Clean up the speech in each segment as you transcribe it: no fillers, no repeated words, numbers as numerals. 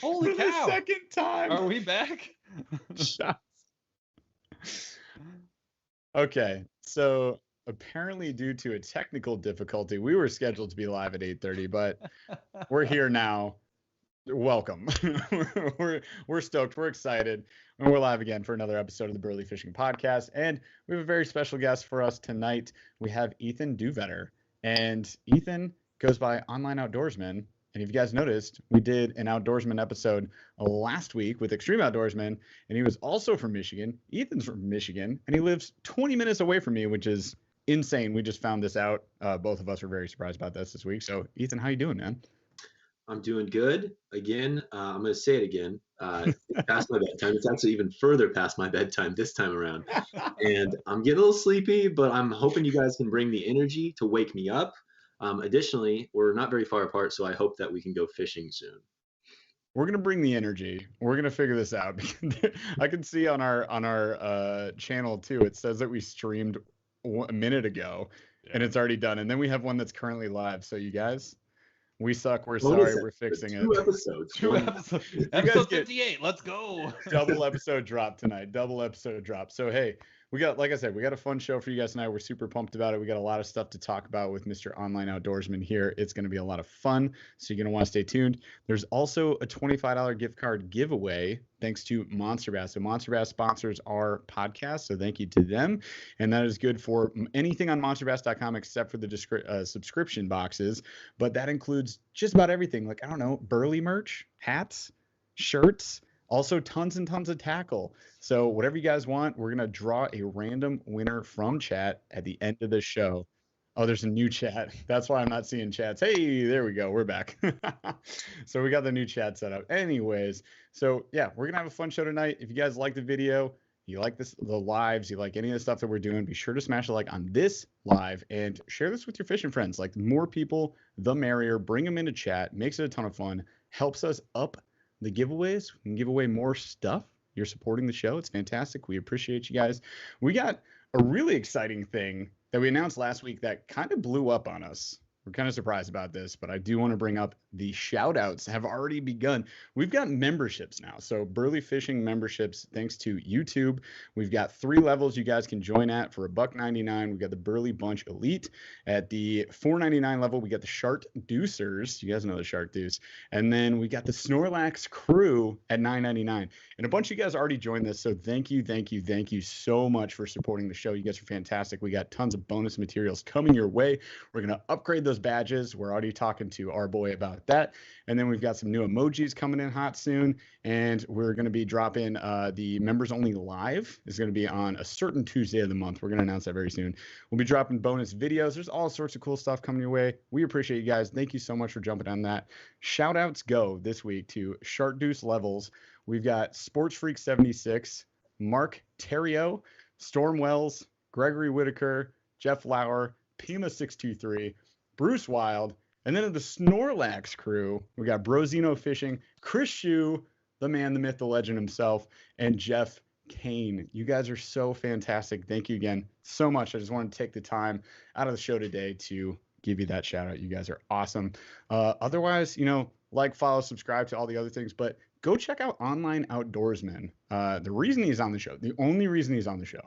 Holy for cow. the second time. Are we back? Shots. Okay, so apparently due to a technical difficulty, we were scheduled to be live at 8:30, but we're here now. Welcome. we're stoked. We're excited. And we're live again for another episode of the Burly Fishing Podcast. And we have a very special guest for us tonight. We have Ethan Duvetter. And Ethan goes by Online Outdoorsman. And if you guys noticed, we did an Outdoorsman episode last week with Extreme Outdoorsman. And he was also from Michigan. Ethan's from Michigan. And he lives 20 minutes away from me, which is insane. We just found this out. Both of us were very surprised about this week. So, Ethan, how you doing, man? I'm doing good. Again, I'm going to say it again. It's past my bedtime. It's actually even further past my bedtime this time around. And I'm getting a little sleepy, but I'm hoping you guys can bring the energy to wake me up. Additionally, we're not very far apart, so I hope that we can go fishing soon. We're gonna bring the energy. We're gonna figure this out. I can see on our channel too. It says that we streamed a minute ago, and it's already done. And then we have one that's currently live. So you guys, we suck. We're sorry. We're fixing it. 2 episodes. 2 episodes. Episode 58. Let's go. Double episode drop tonight. Double episode drop. So hey, we got, like I said, we got a fun show for you guys tonight. We're super pumped about it. We got a lot of stuff to talk about with Mr. Online Outdoorsman here. It's going to be a lot of fun, so you're going to want to stay tuned. There's also a $25 gift card giveaway thanks to MONSTERBASS. So MONSTERBASS sponsors our podcast, so thank you to them. And that is good for anything on monsterbass.com except for the subscription boxes. But that includes just about everything. Like, I don't know, Burly merch, hats, shirts, also tons and tons of tackle. So whatever you guys want, we're going to draw a random winner from chat at the end of the show. Oh, there's a new chat. That's why I'm not seeing chats. Hey, there we go. We're back. So we got the new chat set up. Anyways, so yeah, we're going to have a fun show tonight. If you guys like the video, you like the lives, you like any of the stuff that we're doing, be sure to smash a like on this live and share this with your fishing friends. Like, the more people, the merrier. Bring them into chat. Makes it a ton of fun. Helps us up the giveaways. We can give away more stuff. You're supporting the show. It's fantastic. We appreciate you guys. We got a really exciting thing that we announced last week that kind of blew up on us. We're kind of surprised about this, but I do want to bring up the shout outs have already begun. We've got memberships now. So Burly Fishing memberships, thanks to YouTube. We've got 3 levels you guys can join at for $1.99. We've got the Burly Bunch Elite. At the $4.99 level, we got the Shark Deucers. You guys know the Shark Deuce. And then we got the Snorlax Crew at $9.99. And a bunch of you guys already joined this. So thank you so much for supporting the show. You guys are fantastic. We got tons of bonus materials coming your way. We're going to upgrade those badges. We're already talking to our boy about that. And then we've got some new emojis coming in hot soon. And we're going to be dropping the members only live is going to be on a certain Tuesday of the month. We're going to announce that very soon. We'll be dropping bonus videos. There's all sorts of cool stuff coming your way. We appreciate you guys. Thank you so much for jumping on that. Shout outs go this week to Shark Deuce Levels. We've got Sports Freak 76, Mark Terrio, Storm Wells, Gregory Whitaker, Jeff Lauer, Pima 623, Bruce Wild, and then in the Snorlax Crew, we got Brozino Fishing, Chris Shue, the man, the myth, the legend himself, and Jeff Kane. You guys are so fantastic. Thank you again so much. I just wanted to take the time out of the show today to give you that shout out. You guys are awesome. Otherwise, like, follow, subscribe to all the other things, but go check out Online Outdoorsman. The reason he's on the show, the only reason he's on the show,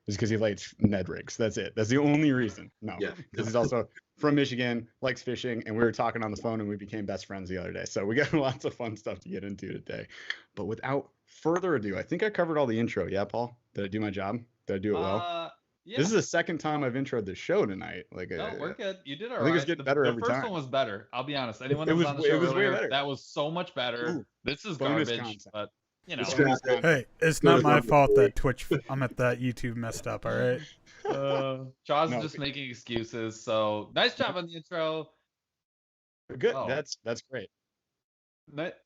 is because he likes Ned rigs. That's it. That's the only reason. No, because he's also from Michigan, likes fishing, and we were talking on the phone and we became best friends the other day. So we got lots of fun stuff to get into today. But without further ado, I think I covered all the intro. Yeah, Paul? Did I do my job? Did I do it well? Yeah. This is the second time I've introed the show tonight. No, we're good. You did all right. I think it's getting better every time. The first one was better. I'll be honest. Anyone that was on the show earlier, that was so much better. Ooh, this is bonus garbage, content. but Hey, it's not my fault that YouTube messed up. All right. Jaws is just making excuses. So nice job on the intro. Good. Oh. That's great. That,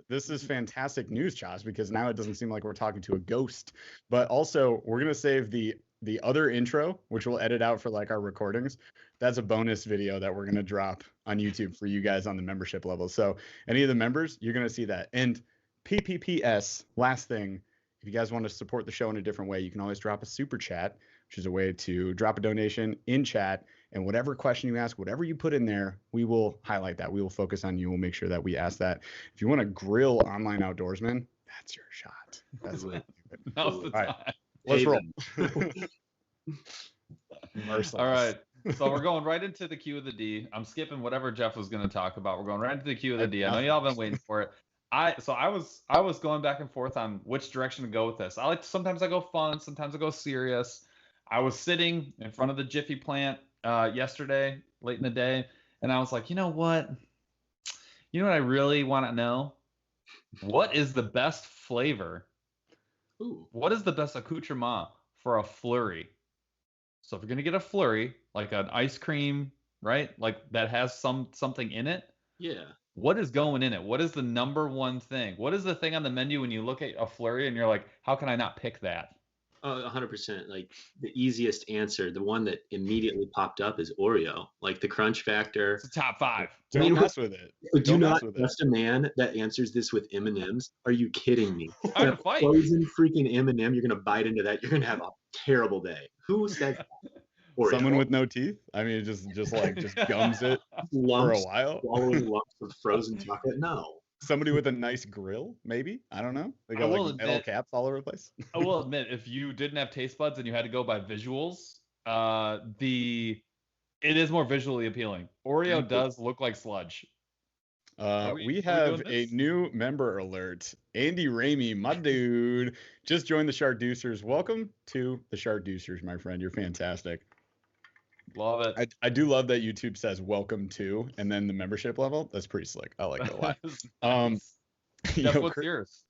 This is fantastic news, Chaz, because now it doesn't seem like we're talking to a ghost. But also, we're gonna save the other intro, which we'll edit out for like our recordings. That's a bonus video that we're gonna drop on YouTube for you guys on the membership level. So any of the members, you're gonna see that. And PPPS, last thing, if you guys want to support the show in a different way, you can always drop a super chat. which is a way to drop a donation in chat. And whatever question you ask, whatever you put in there, we will highlight that. We will focus on you. We'll make sure that we ask that. If you want to grill online outdoorsman, that's your shot. That's what. Now's the time. Right, let's roll. All right. So we're going right into the Q of the D. I'm skipping whatever Jeff was going to talk about. We're going right into the Q of the D. I know y'all been waiting for it. I was going back and forth on which direction to go with this. Sometimes I go fun, sometimes I go serious. I was sitting in front of the Jiffy plant yesterday, late in the day, and I was like, you know what? You know what I really want to know? What is the best flavor? Ooh. What is the best accoutrement for a flurry? So if you're gonna get a flurry, like an ice cream, right? Like that has something in it. Yeah. What is going in it? What is the number one thing? What is the thing on the menu when you look at a flurry and you're like, how can I not pick that? 100%. Like the easiest answer, the one that immediately popped up is Oreo. Like the crunch factor. It's the top 5. Don't mess with it. Do not trust a man that answers this with M&Ms. Are you kidding me? I'm gonna fight. Frozen freaking M&M. You're gonna bite into that. You're gonna have a terrible day. Who said that? Oreo. Someone with no teeth? I mean, just gums it for a while. Swallowing lumps of frozen chocolate? No. Somebody with a nice grill, maybe. I don't know. They got like metal caps all over the place. I will admit, if you didn't have taste buds and you had to go by visuals, it is more visually appealing. Oreo does look like sludge. We have a new member alert. Andy Ramey, my dude, just joined the Sharkdeucers. Welcome to the Sharkdeucers, my friend. You're fantastic. Love it. I do love that YouTube says welcome to, and then the membership level. That's pretty slick. I like that a lot. Nice. Jeff, what's yours?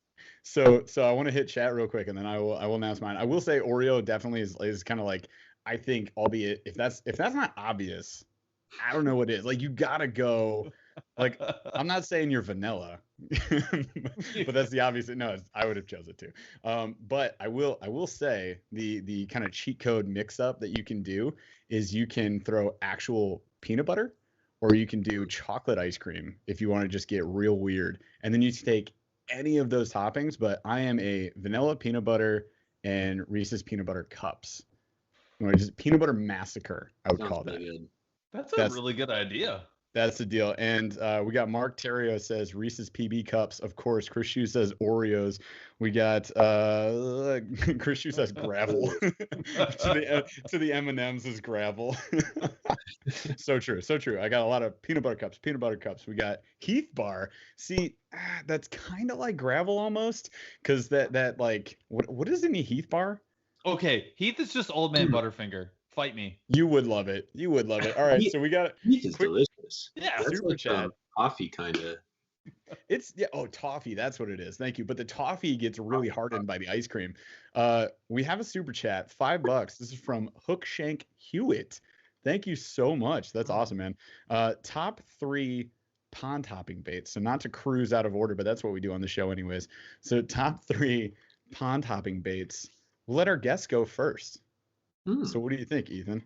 So I want to hit chat real quick, and then I will announce mine. I will say Oreo definitely is kind of like, I think, albeit if that's not obvious, I don't know what is. Like, you gotta go. Like, I'm not saying you're vanilla, but that's the obvious. No, I would have chosen it too. But I will say the kind of cheat code mix up that you can do is you can throw actual peanut butter, or you can do chocolate ice cream if you want to just get real weird. And then you take any of those toppings. But I am a vanilla peanut butter and Reese's peanut butter cups. Just peanut butter massacre, I would call that. Good. That's a really good idea. That's the deal. And we got Mark Terrio says Reese's PB cups. Of course, Chris Shue says Oreos. We got Chris Shue says gravel. to the M&Ms is gravel. So true. So true. I got a lot of peanut butter cups. We got Heath Bar. See, that's kind of like gravel almost, because that like what is in a Heath Bar? Okay, Heath is just old man Butterfinger. Fight me. You would love it. All right, so we got Heath is delicious. Yeah, that's super like chat. Coffee kind of. It's toffee. That's what it is. Thank you. But the toffee gets really hardened by the ice cream. We have a super chat, $5. This is from Hookshank Hewitt. Thank you so much. That's awesome, man. Top 3 pond hopping baits. So not to cruise out of order, but that's what we do on the show anyways. So top 3 pond hopping baits. We'll let our guests go first. So what do you think, Ethan?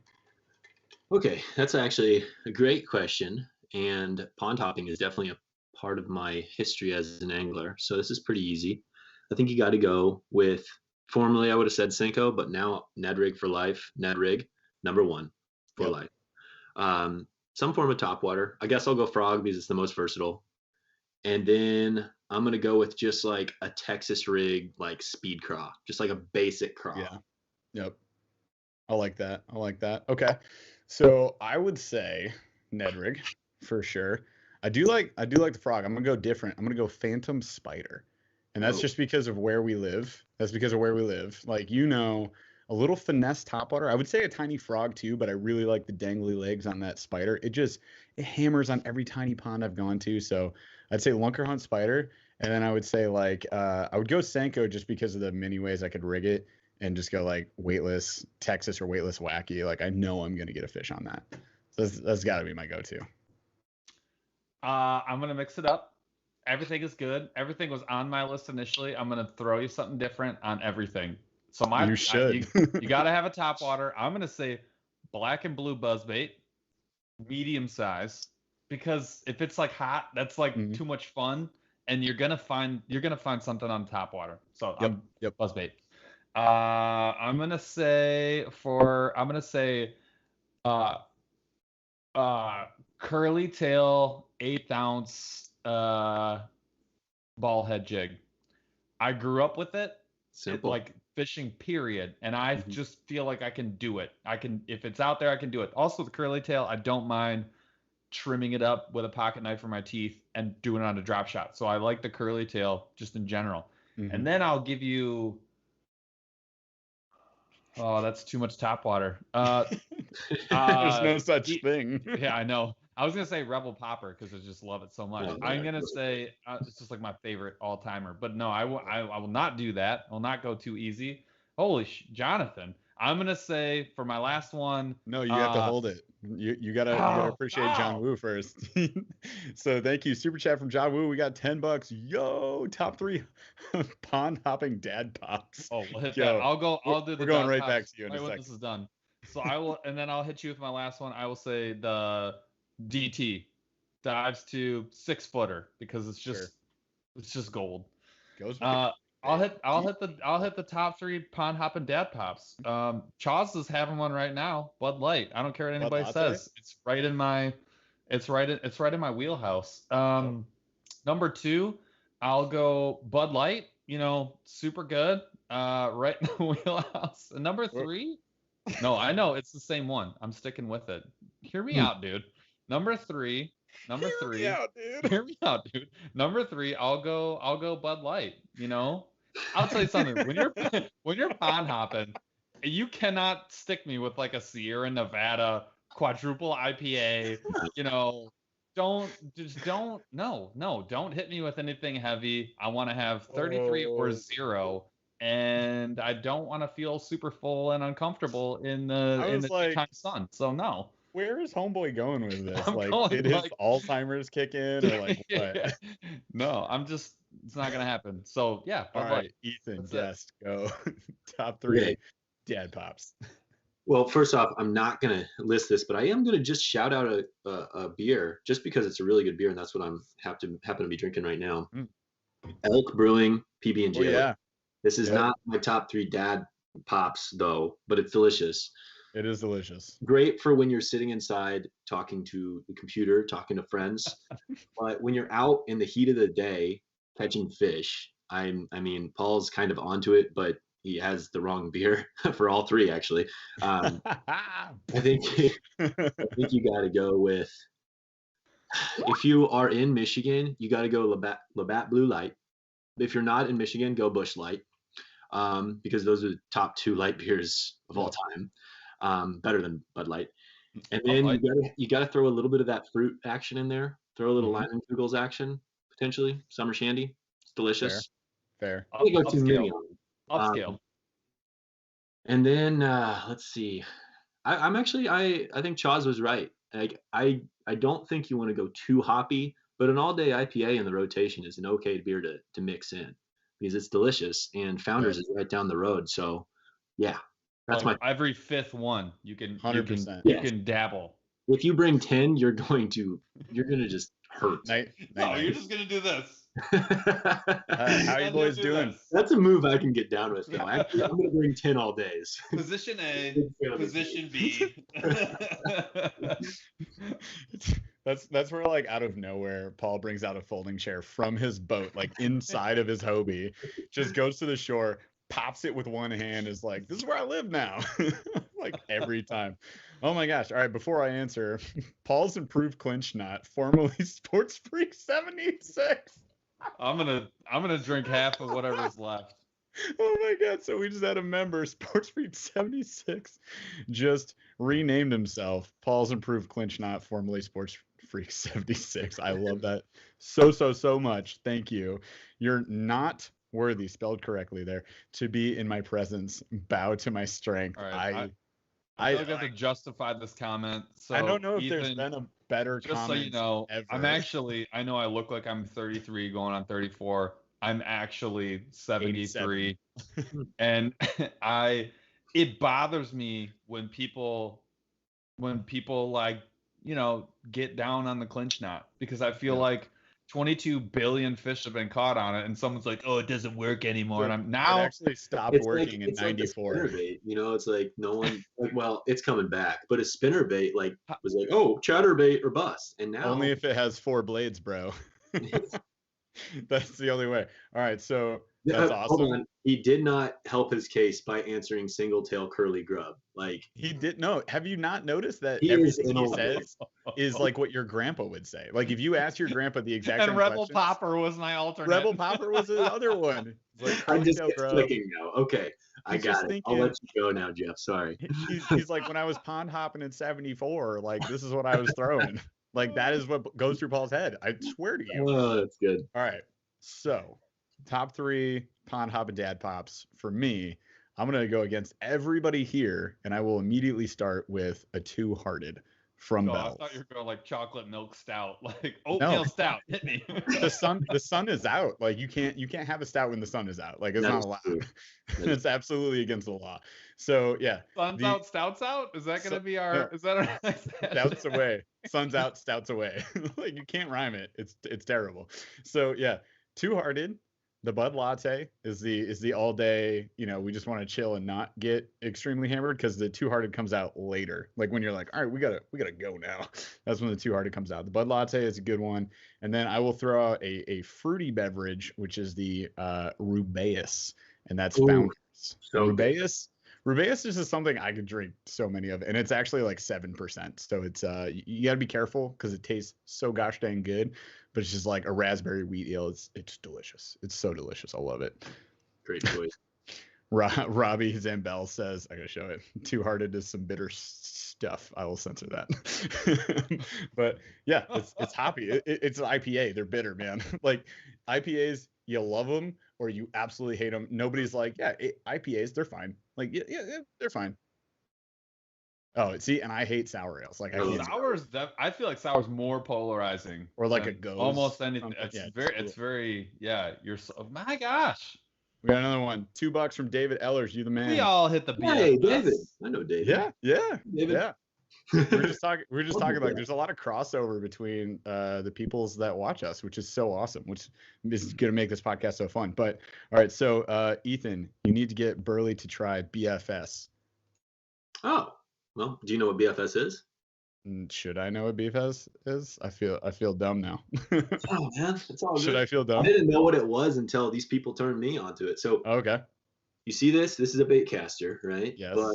Okay, that's actually a great question. And pond hopping is definitely a part of my history as an angler. So this is pretty easy. I think you got to go with, formerly I would have said Senko, but now Ned Rig for life. Ned Rig, number 1 for life. Some form of topwater. I guess I'll go frog because it's the most versatile. And then I'm going to go with just like a Texas rig, like speed craw, just like a basic craw. Yeah. Yep. I like that. Okay. So I would say Ned Rig for sure. I do like the frog. I'm gonna go different. I'm gonna go Phantom Spider. And that's just because of where we live. Like, a little finesse topwater. I would say a tiny frog too, but I really like the dangly legs on that spider. It hammers on every tiny pond I've gone to. So I'd say Lunker Hunt Spider. And then I would say I would go Senko just because of the many ways I could rig it. And just go like weightless Texas or weightless wacky. Like, I know I'm gonna get a fish on that. So that's got to be my go-to. I'm gonna mix it up. Everything is good. Everything was on my list initially. I'm gonna throw you something different on everything. So you should. You gotta have a topwater. I'm gonna say black and blue buzzbait, medium size, because if it's like hot, that's like too much fun, and you're gonna find something on topwater. So yep. Buzzbait. I'm gonna say uh curly tail 1/8 ounce ball head jig. I grew up with it. Simple. Like fishing period, and I just feel like I can do it. If it's out there, I can do it. Also, the curly tail, I don't mind trimming it up with a pocket knife for my teeth and doing it on a drop shot. So I like the curly tail just in general. And then I'll give you. Oh, that's too much topwater. There's no such thing. Yeah, I know. I was gonna say Rebel Popper because I just love it so much. Oh, I'm gonna say it's just like my favorite all timer. But no, I will not do that. I will not go too easy. Holy Jonathan! I'm gonna say for my last one. No, you have to hold it. You gotta appreciate John Woo first. So thank you. Super chat from John Woo. We got $10. Yo, top 3 pond hopping dad pops. Oh, we'll hit that. I'll do the. We're going right back to you in a when second. This is done. So I will, and then I'll hit you with my last one. I will say the DT dives to 6-footer because it's just gold. Goes. I'll hit the top 3 pond hopping dad pops. Chaz is having one right now. Bud Light. I don't care what anybody says. It's right in my wheelhouse. Number 2, I'll go Bud Light. Super good. Right in the wheelhouse. And number 3. No, I know it's the same one. I'm sticking with it. Hear me out, dude. Number 3. Hear me out, dude. Number 3, I'll go Bud Light. I'll tell you something. When you're pond hopping, you cannot stick me with like a Sierra Nevada quadruple IPA. Don't hit me with anything heavy. I want to have 33 or 0. And I don't want to feel super full and uncomfortable in the daytime sun. So no. Where is homeboy going with this? Did his Alzheimer's kick in or like what? No, it's not gonna happen. So yeah. All right, Ethan, guest, go. Top 3 dad pops. Well, first off, I'm not gonna list this, but I am gonna just shout out a beer just because it's a really good beer, and that's what I'm happen to be drinking right now. Elk Brewing PB&J. Oh, yeah. This is not my top 3 dad pops though, but it's delicious. It is delicious. Great for when you're sitting inside talking to the computer, talking to friends. But when you're out in the heat of the day catching fish, I mean, Paul's kind of onto it, but he has the wrong beer for all 3 actually. I think you got to go with. If you are in Michigan, you got to go Labatt Blue Light. If you're not in Michigan, go Busch Light, because those are the top 2 light beers of all time, better than Bud Light. And then you got to throw a little bit of that fruit action in there. Throw a little Leinenkugels action, potentially summer shandy. It's delicious. Fair. Upscale. And then let's see. I think Chaz was right. Like I don't think you want to go too hoppy, but an all-day IPA in the rotation is an okay beer to mix in because it's delicious, and Founders is right down the road. So yeah, that's every 5th one you can 100%. You can dabble. If you bring 10, you're gonna just hurt. You're just gonna do this. How you boys doing? That's a move I can get down with. Though. I'm gonna bring 10 all days. Position A, position B. That's where, like, out of nowhere, Paul brings out a folding chair from his boat, like inside of his Hobie, just goes to the shore, pops it with one hand, is like, this is where I live now. Like every time. Oh my gosh. All right, before I answer, Paul's improved clinch knot, formerly Sports Freak 76. I'm gonna drink half of whatever's left. Oh my god. So we just had a member, Sports Freak 76, just renamed himself Paul's improved clinch knot, formerly Sports Freak 76. I love that so much. Thank you. You're not worthy, spelled correctly there, to be in my presence. Bow to my strength. Right, I feel like I have to justify this comment. So I don't know if Ethan, there's been a better just comment. So you know, ever. I know I look like I'm 33 going on 34. I'm actually 73. And it bothers me when people like, get down on the clinch knot, because I feel like 22 billion fish have been caught on it, and someone's like, "Oh, it doesn't work anymore." And I'm It now actually stopped working in it's like the '94. spinnerbait, you know, it's like no one like, well, it's coming back, but a spinnerbait like was like, oh, chatterbait or bust, and now Only if it has 4 blades, bro. That's the only way. All right, so that's awesome. Hold on. He did not help his case by answering single tail curly grub. Like He did no. Have you not noticed that He is everything an he old says is like what your grandpa would say? Like if you ask your grandpa the exact and same Rebel questions, Popper was my alternate. Rebel Popper was the other one. It's like I'm just curly tail grub. clicking now. Okay, I He's got just it. thinking- I'll let you go now, Jeff. Sorry. He's like, when I was pond hopping in '74, like this is what I was throwing. Like that is what goes through Paul's head. I swear to you. Oh, that's good. All right. So, top 3 pond hopping dad pops for me. I'm going to go against everybody here, and I will immediately start with a two-hearted from I Bell. thought you were going like chocolate milk stout, like oatmeal stout. Hit me. The sun is out. Like you can't have a stout when the sun is out. Like it's That not is allowed. true. It's absolutely against the law. So yeah, Sun's out, stouts out. Is that going to be our? no. Is that our next? Stouts away. Sun's out, stouts away. Like you can't rhyme it. It's terrible. So yeah, two-hearted. The Bud Latte is the all day, you know, we just want to chill and not get extremely hammered, because the two-hearted comes out later. Like when you're like, all right, we gotta go now. That's when the two-hearted comes out. The Bud Latte is a good one. And then I will throw out a fruity beverage, which is the Rubaeus, and that's Fountains. So Rubaeus is just something I could drink so many of, and it's actually like 7%. So it's you gotta be careful because it tastes so gosh dang good, but it's just like a raspberry wheat ale. It's delicious. It's so delicious. I love it. Great choice. Robbie Zambell says, I gotta show it. Two-hearted is some bitter stuff. I will censor that. But yeah, it's hoppy. It's an IPA. They're bitter, man. Like IPAs, you love them or you absolutely hate them. Nobody's like, yeah, IPAs, they're fine. Like, yeah, they're fine. Oh, see, and I hate sour ales. Like I feel like sour's more polarizing. Or like than a ghost. almost anything. Yeah, It's very. You're so. My gosh. We got another one. $2 from David Ellers. You the man. We all hit the BS. Hey, David. I know David. Yeah. David. Yeah. We're just talking like there's a lot of crossover between the peoples that watch us, which is so awesome, which is going to make this podcast so fun. But all right, so Ethan, you need to get Burly to try BFS. Oh, well, do you know what BFS is? Should I know what BFS is? I feel dumb now. Oh man, it's all good. Should I feel dumb? I didn't know what it was until these people turned me onto it. So Okay. you see this? This is a bait caster, right? Yes. But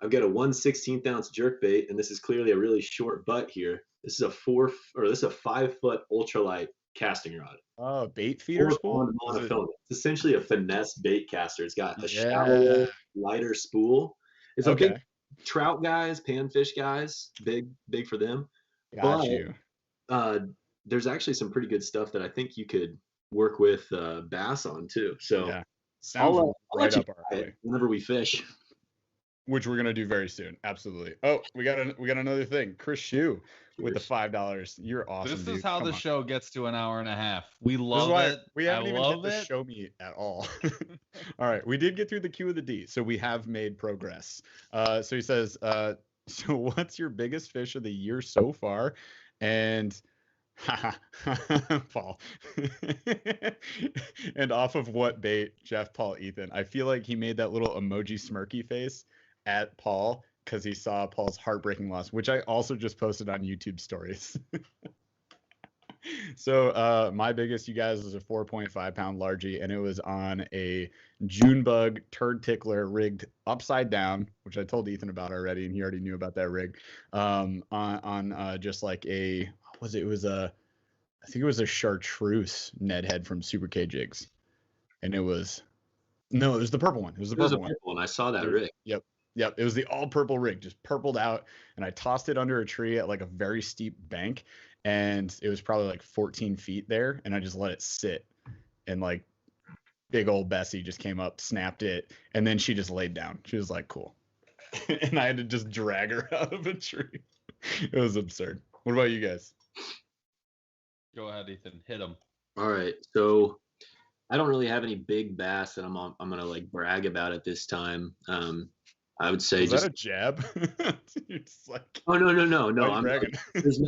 I've got a 1/16 ounce jerk bait, and this is clearly a really short butt here. This is a 5-foot ultralight casting rod. Oh, bait feeder spool? Monofilament. It's essentially a finesse bait caster. It's got a shallow, lighter spool. It's okay. Big trout guys, panfish guys, big for them. Got you. There's actually some pretty good stuff that I think you could work with bass on too. So yeah. Sounds I'll right let you up our alley. whenever we fish. Which we're gonna do very soon. Absolutely. Oh, we got another thing. Chris Shue with the $5. You're awesome. This is dude. how Come the on. show gets to an hour and a half. We This is love why it. we haven't I even love hit the it. show me at all. All right, we did get through the Q of the D, so we have made progress. So he says, so what's your biggest fish of the year so far? And Paul. And off of what bait? Jeff, Paul, Ethan. I feel like he made that little emoji smirky face at Paul because he saw Paul's heartbreaking loss, which I also just posted on YouTube stories. So my biggest, you guys, was a 4.5 pound largie, and it was on a June bug turd tickler rigged upside down, which I told Ethan about already, and he already knew about that rig. On just like a, what was it? It was I think it was a chartreuse Ned head from Super K Jigs, and it was the purple one. It was the purple one. I saw that rig. Yep. It was the all purple rig, just purpled out, and I tossed it under a tree at like a very steep bank, and it was probably like 14 feet there, and I just let it sit, and like big old Bessie just came up, snapped it, and then she just laid down. She was like, cool. And I had to just drag her out of a tree. It was absurd. What about you guys? Go ahead, Ethan. Hit him. All right. So I don't really have any big bass that I'm gonna like brag about at this time. I would say Is just that a jab? You're just like, oh no. why are you I'm bragging?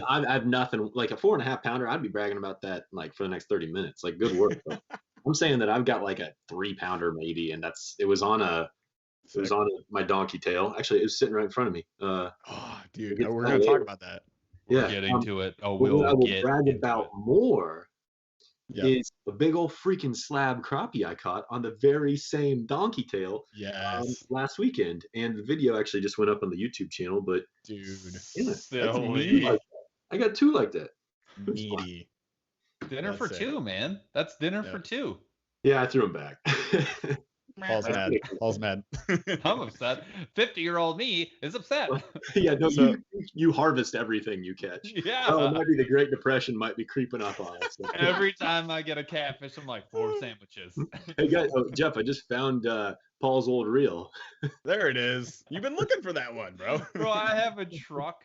I have nothing like a 4.5 pounder. I'd be bragging about that like for the next 30 minutes. Like good work. But I'm saying that I've got like a 3 pounder maybe, and it was on my donkey tail. Actually, it was sitting right in front of me. Oh, dude, We'll get to we're that gonna talk later. about that. We're getting to it. Oh, But what I we'll will get brag into about it. more Yeah. is a big old freaking slab crappie I caught on the very same donkey tail Yes, last weekend. And the video actually just went up on the YouTube channel. But dude. yeah, that's Silly. meaty like that. I got 2 like that. Meaty. Dinner That's for it. 2, man. That's dinner Yeah. for 2. Yeah, I threw them back. Paul's mad. Paul's mad. I'm upset. 50-year-old me is upset. Yeah, no, So- you harvest everything you catch. Yeah. Oh, it might be the Great Depression might be creeping up on us. Every time I get a catfish, I'm like 4 sandwiches. Hey guys, Jeff, I just found Paul's old reel. There it is. You've been looking for that one, bro. Bro, I have a truck.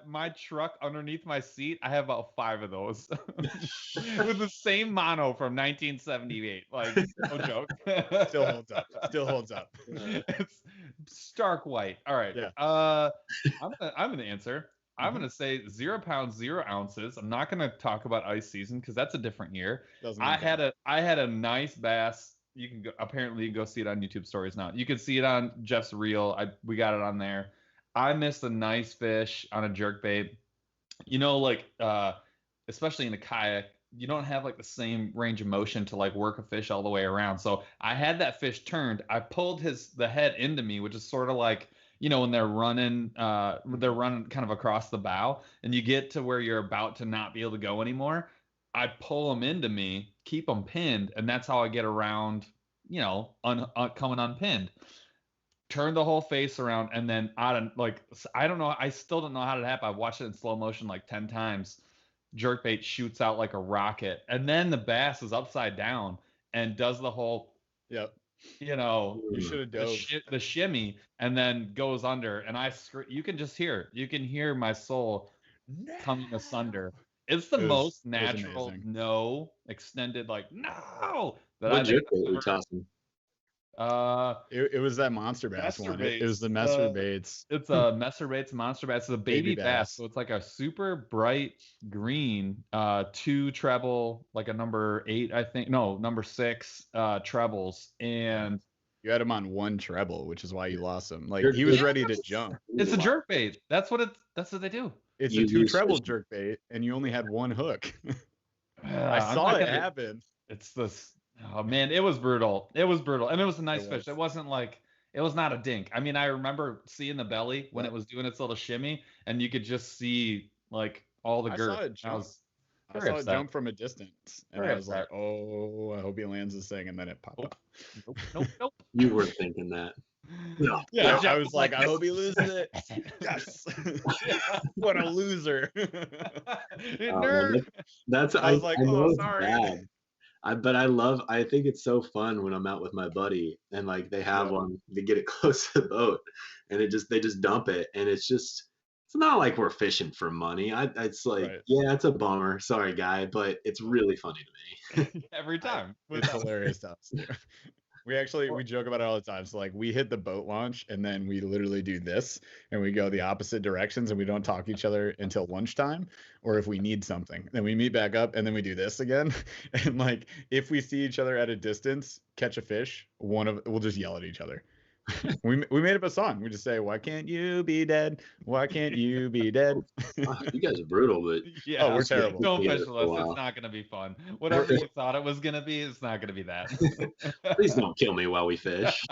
My truck underneath my seat. I have about 5 of those with the same mono from 1978. Like, no joke. Still holds up. Still holds up. It's stark white. All right. Yeah. I'm gonna answer. I'm gonna say 0 pounds, 0 ounces. I'm not gonna talk about ice season because that's a different year. Doesn't I matter. had a nice bass. You can apparently go see it on YouTube stories now. You can see it on Jeff's reel. We got it on there. I missed a nice fish on a jerkbait. You know, like especially in a kayak, you don't have like the same range of motion to like work a fish all the way around. So I had that fish turned. I pulled the head into me, which is sort of like, you know, when they're running kind of across the bow, and you get to where you're about to not be able to go anymore. I pull them into me, keep them pinned, and that's how I get around, you know, coming unpinned. Turn the whole face around, and then I don't know. I still don't know how it happened. I watched it in slow motion like 10 times. Jerkbait shoots out like a rocket, and then the bass is upside down and does the whole, Yep. you know, You should have dove. the shimmy, and then goes under. And you can just hear my soul coming asunder. It's the most natural amazing. no extended like no that What I think jerkbait are you tossing? It was that monster bass one. It was the messer baits. It's a messer baits monster bass. It's a baby bass, so it's like a super bright green 2 treble, like a number 8, I think. No, number 6 trebles, and You had him on 1 treble, which is why you lost him. Like he was ready to jump. it's a jerkbait. That's what they do. It's You a 2 use treble fish. jerkbait, and you only had 1 hook. I I'm saw not it gonna- happen. It's this. Oh man, it was brutal. It was brutal, and it was a nice It fish. was. It wasn't like it was not a dink. I mean, I remember seeing the belly when it was doing its little shimmy, and you could just see like all the I girth. saw it jump. I very saw it upset. jump from a distance, and Very I was like, upset. "Oh, I hope he lands this thing," and then it popped Nope. up. Nope. You weren't thinking that. No. Yeah, Jeff I was was like, like, "I hope he loses it." Yes. What a loser. Nerd. That's I was like, I know "Oh, it's sorry." bad. But I think it's so fun when I'm out with my buddy and like they have one, they get it close to the boat and they just dump it, and it's not like we're fishing for money. It's like, Right. yeah, it's a bummer. Sorry, guy, but it's really funny to me. Every time. It's hilarious to us. We joke about it all the time. So like we hit the boat launch and then we literally do this and we go the opposite directions and we don't talk to each other until lunchtime, or if we need something, then we meet back up and then we do this again. And like if we see each other at a distance, catch a fish, we'll just yell at each other. We made up a song. We just say, "Why can't you be dead? Why can't you be dead?" You guys are brutal, but Yeah, we're terrible. Don't Yeah, fish with for a us. while. It's not gonna be fun. Whatever you thought it was gonna be, it's not gonna be that. please don't kill me while we fish.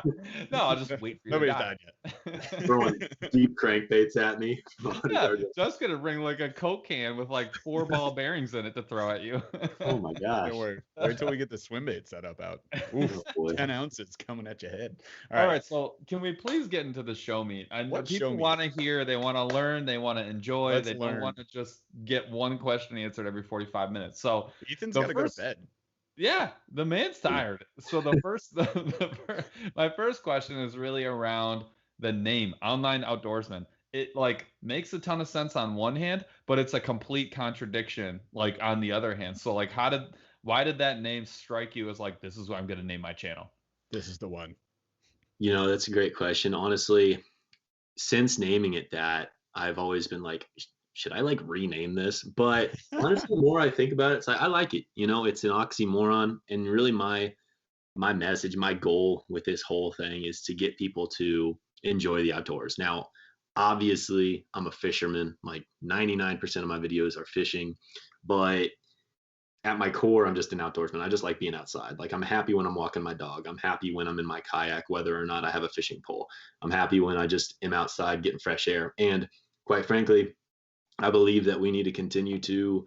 No, I'll just wait for you. Nobody's to died die. Throwing deep crankbaits at me. Yeah, just gonna bring like a Coke can with like 4 ball bearings in it to throw at you. Oh my gosh. Don't worry. Wait till we get the swim bait set up out. Oof, Oh, boy. 10 ounces coming at your head. All right, so can we please get into the show meat? I know What show people meat? want to hear, they want to learn, they want to enjoy, Let's they learn. don't want to just get one question answered every 45 minutes. So Ethan's the got to go to first- bed. yeah, the man's tired. So the first, my first question is really around the name, Online Outdoorsman. It like makes a ton of sense on one hand, but it's a complete contradiction like on the other hand. So like, why did that name strike you as like, this is what I'm gonna name my channel? This is the one. You know, that's a great question. Honestly, since naming it that, I've always been like, should I like rename this? But honestly, the more I think about it, it's like I like it. You know, it's an oxymoron, and really my message, my goal with this whole thing is to get people to enjoy the outdoors. Now, obviously, I'm a fisherman. Like 99% of my videos are fishing, but at my core, I'm just an outdoorsman. I just like being outside. Like I'm happy when I'm walking my dog. I'm happy when I'm in my kayak, whether or not I have a fishing pole. I'm happy when I just am outside getting fresh air. And quite frankly, I believe that we need to continue to,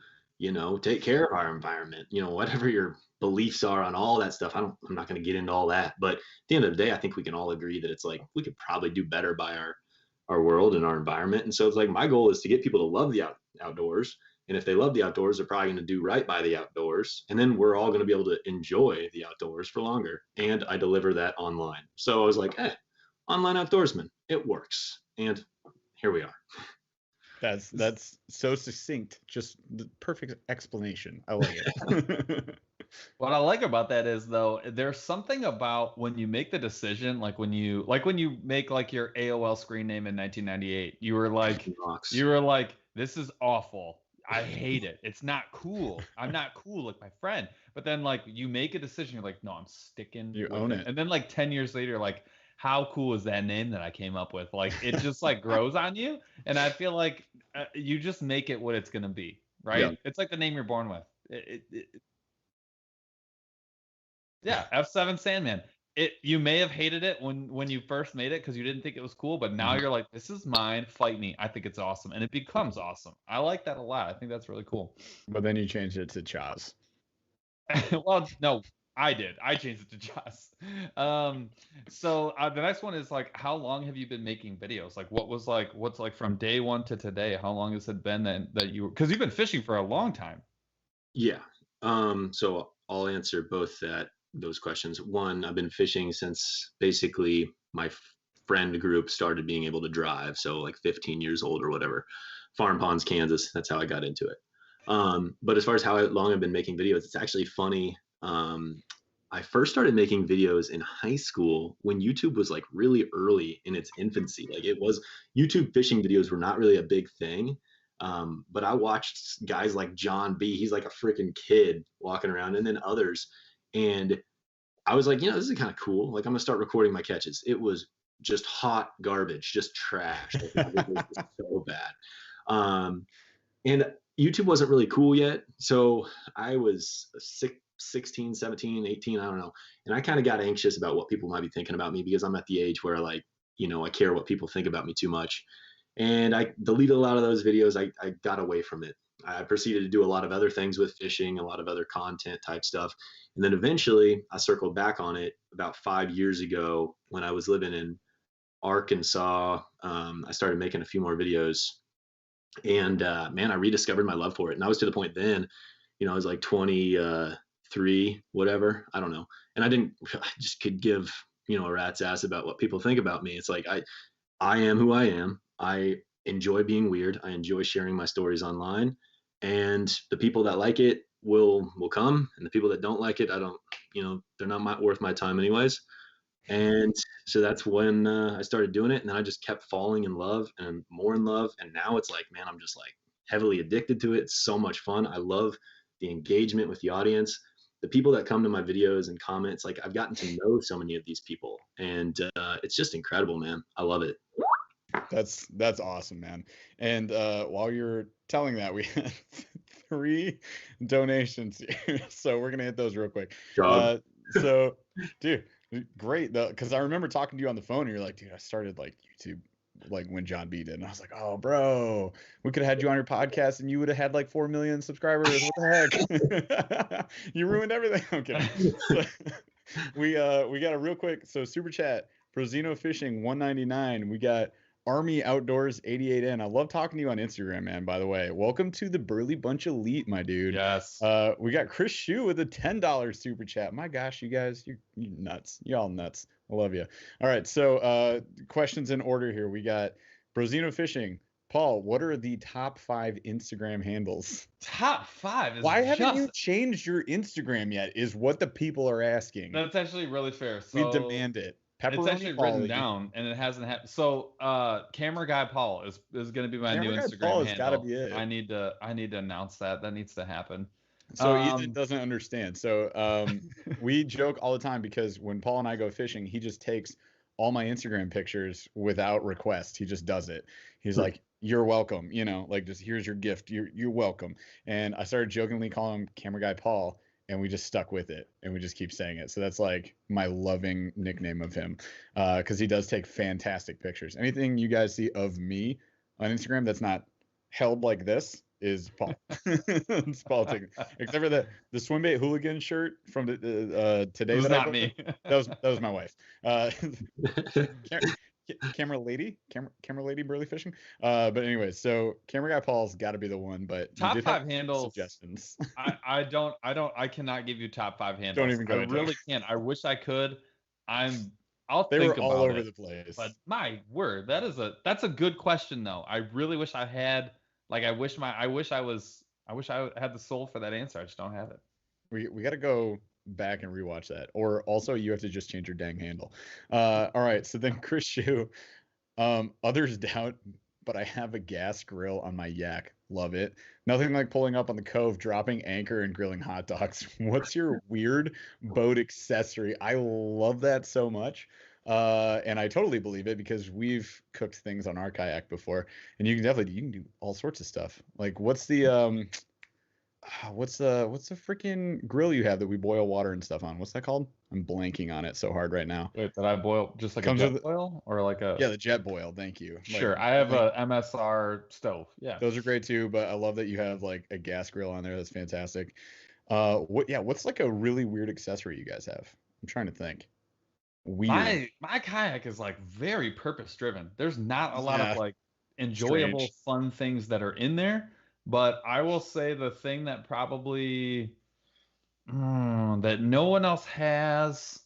take care of our environment. Whatever your beliefs are on all that stuff. I'm not going to get into all that. But at the end of the day, I think we can all agree that it's like we could probably do better by our world and our environment. And so it's like my goal is to get people to love the outdoors. And if they love the outdoors, they're probably going to do right by the outdoors. And then we're all going to be able to enjoy the outdoors for longer. And I deliver that online. So I was like, online outdoorsman, it works. And here we are. That's so succinct. Just the perfect explanation. I like it. What I like about that is though, there's something about when you make the decision, like when you make like your AOL screen name in 1998, you were like, this is awful. I hate it. It's not cool. I'm not cool like my friend. But then like you make a decision, you're like, no, I'm sticking. You own it. And then like 10 years later, like, how cool is that name that I came up with? Like it just like grows on you. And I feel like you just make it what it's gonna be, right? Yeah. It's like the name you're born with. Yeah, F7 Sandman. You may have hated it when you first made it because you didn't think it was cool, but now you're like, this is mine, fight me. I think it's awesome. And it becomes awesome. I like that a lot. I think that's really cool. But then you changed it to Chaz. Well, no, I did. I changed it to Chaz. So the next one is like, how long have you been making videos? Like what's like from day one to today? How long has it been that you, because you've been fishing for a long time. Yeah. So I'll answer both those questions. One, I've been fishing since basically my friend group started being able to drive. So like 15 years old or whatever. Farm Ponds, Kansas. That's how I got into it. But as far as how long I've been making videos, it's actually funny. I first started making videos in high school when YouTube was like really early in its infancy. Like YouTube fishing videos were not really a big thing. But I watched guys like John B. He's like a freaking kid walking around, and then others. And I was like, this is kind of cool. Like I'm gonna start recording my catches. It was just hot garbage, just trash. Like, it was just so bad. And YouTube wasn't really cool yet. So I was 16, 17, 18, I don't know. And I kind of got anxious about what people might be thinking about me because I'm at the age where like, I care what people think about me too much. And I deleted a lot of those videos. I got away from it. I proceeded to do a lot of other things with fishing, a lot of other content type stuff. And then eventually I circled back on it about 5 years ago when I was living in Arkansas. I started making a few more videos, and man, I rediscovered my love for it. And I was to the point then, I was like 23, whatever, I don't know. And I just could give, a rat's ass about what people think about me. It's like, I am who I am. I enjoy being weird. I enjoy sharing my stories online, and the people that like it will come, and the people that don't like it, I don't, they're not worth my time anyways. And so that's when I started doing it, and then I just kept falling in love and more in love. And now it's like, man, I'm just like heavily addicted to it. It's so much fun. I love the engagement with the audience, the people that come to my videos and comments. Like I've gotten to know so many of these people, and it's just incredible, man. I love it. That's awesome, man. And while you're telling that, we had 3 donations here, so we're gonna hit those real quick. So, dude, great though, because I remember talking to you on the phone, and you're like, dude, I started like YouTube like when John B did, and I was like, oh, bro, we could have had you on your podcast, and you would have had like 4 million subscribers. What the heck? You ruined everything. I'm kidding. So, we got a real quick. So super chat, Brozino Fishing 199. We got Army Outdoors 88N. I love talking to you on Instagram, man, by the way. Welcome to the Burly Bunch Elite, my dude. Yes. We got Chris Shue with a $10 super chat. My gosh, you guys, you're nuts. Y'all nuts. I love you. All right, so questions in order here. We got Brozino Fishing. Paul, what are the top 5 Instagram handles? Top 5? Why haven't you changed your Instagram yet is what the people are asking. That's actually really fair. So we demand it. It's actually written down, and it hasn't happened. So, Camera Guy Paul is going to be my new Instagram Paul handle. Gotta be it. I need to announce that. That needs to happen. So Ethan doesn't understand. So we joke all the time because when Paul and I go fishing, he just takes all my Instagram pictures without request. He just does it. He's like, "You're welcome," like just here's your gift. You're welcome. And I started jokingly calling him Camera Guy Paul, and we just stuck with it, and we just keep saying it. So that's like my loving nickname of him, because he does take fantastic pictures. Anything you guys see of me on Instagram that's not held like this is Paul. It's Paul taking, except for the swim bait hooligan shirt from the today. That not me. That was my wife. Camera lady Burly fishing. But anyway, so Camera Guy Paul's got to be the one. But top 5 handles suggestions. I cannot give you top 5 handles. Don't even go. I really can't. I wish I could. I'll they think were all about over it, the place. But my word, that's a good question though. I really wish I had. Like I wish I had the soul for that answer. I just don't have it. We got to go back and rewatch that. Or also you have to just change your dang handle. All right. So then Chris Shue, others doubt, but I have a gas grill on my yak. Love it. Nothing like pulling up on the cove, dropping anchor, and grilling hot dogs. What's your weird boat accessory? I love that so much. And I totally believe it because we've cooked things on our kayak before, and you can do all sorts of stuff. Like what's the freaking grill you have that we boil water and stuff on? What's that called? I'm blanking on it so hard right now. Wait, that I boil just like a jet boil or like a? Yeah, the jet boil. Thank you. Sure, I have a MSR stove. Yeah, those are great too. But I love that you have like a gas grill on there. That's fantastic. What's like a really weird accessory you guys have? I'm trying to think. Weird. My kayak is like very purpose driven. There's not a lot of like enjoyable fun things that are in there, but I will say the thing that probably that no one else has,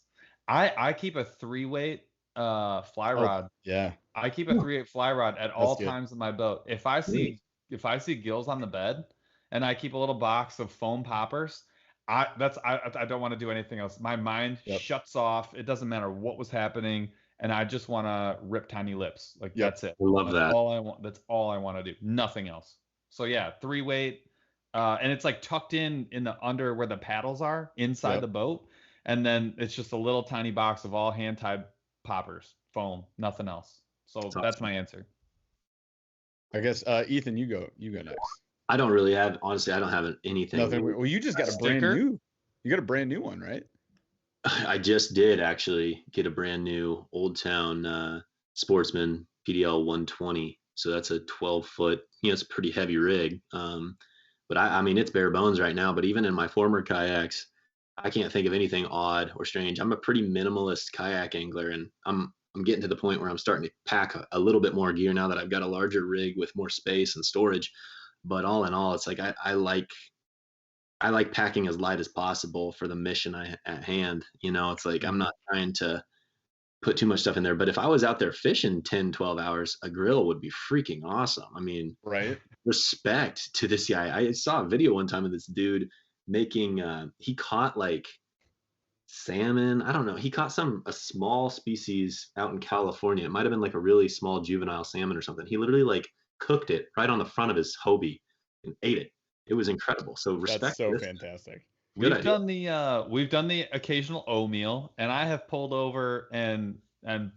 I keep a 3-weight fly rod. Yeah, I keep a 3/8 fly rod at all times in my boat. If I see gills on the bed, and I keep a little box of foam poppers, I don't want to do anything else. My mind shuts off. It doesn't matter what was happening, and I just want to rip tiny lips. Like that's it. I love that. All I want. That's all I want to do. Nothing else. So yeah, 3-weight, and it's like tucked in the under where the paddles are inside the boat, and then it's just a little tiny box of all hand tied poppers, foam, nothing else. So that's my answer. I guess Ethan, you go next. I don't really have, honestly, I don't have anything. Nothing. Well, you just got a brand new. You got a brand new one, right? I just did actually get a brand new Old Town Sportsman PDL 120. So that's a 12-foot. It's a pretty heavy rig. But I mean, it's bare bones right now. But even in my former kayaks, I can't think of anything odd or strange. I'm a pretty minimalist kayak angler, and I'm getting to the point where I'm starting to pack a little bit more gear now that I've got a larger rig with more space and storage. But all in all, it's like I like packing as light as possible for the mission at hand. It's like I'm not trying to put too much stuff in there. But if I was out there fishing 10, 12 hours, a grill would be freaking awesome. I mean, right? Respect to this guy. I saw a video one time of this dude making he caught like salmon. I don't know. He caught a small species out in California. It might have been like a really small juvenile salmon or something. He literally like cooked it right on the front of his Hobie and ate it. It was incredible. So respect. That's so fantastic. We've done the occasional O meal, and I have pulled over and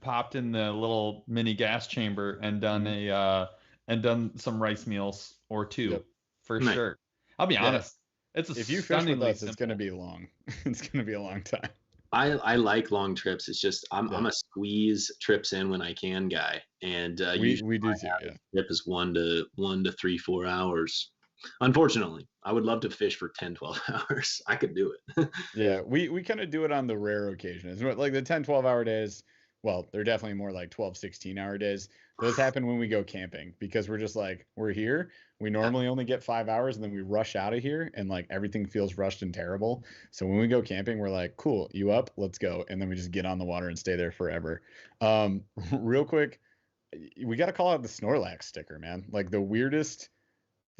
popped in the little mini gas chamber and done some rice meals or two for sure. I'll be honest. If you fish with us, it's going to be long. It's going to be a long time. I like long trips. It's just I'm a squeeze trips in when I can guy, and we do too. Yeah, trip is 1 to 3, 4 hours. Unfortunately, I would love to fish for 10, 12 hours. I could do it. Yeah, we kind of do it on the rare occasions. Like the 10, 12-hour days, well, they're definitely more like 12, 16-hour days. Those happen when we go camping because we're just like, we're here. We normally only get 5 hours and then we rush out of here and like everything feels rushed and terrible. So when we go camping, we're like, cool, you up? Let's go. And then we just get on the water and stay there forever. Real quick, we got to call out the Snorlax sticker, man. Like the weirdest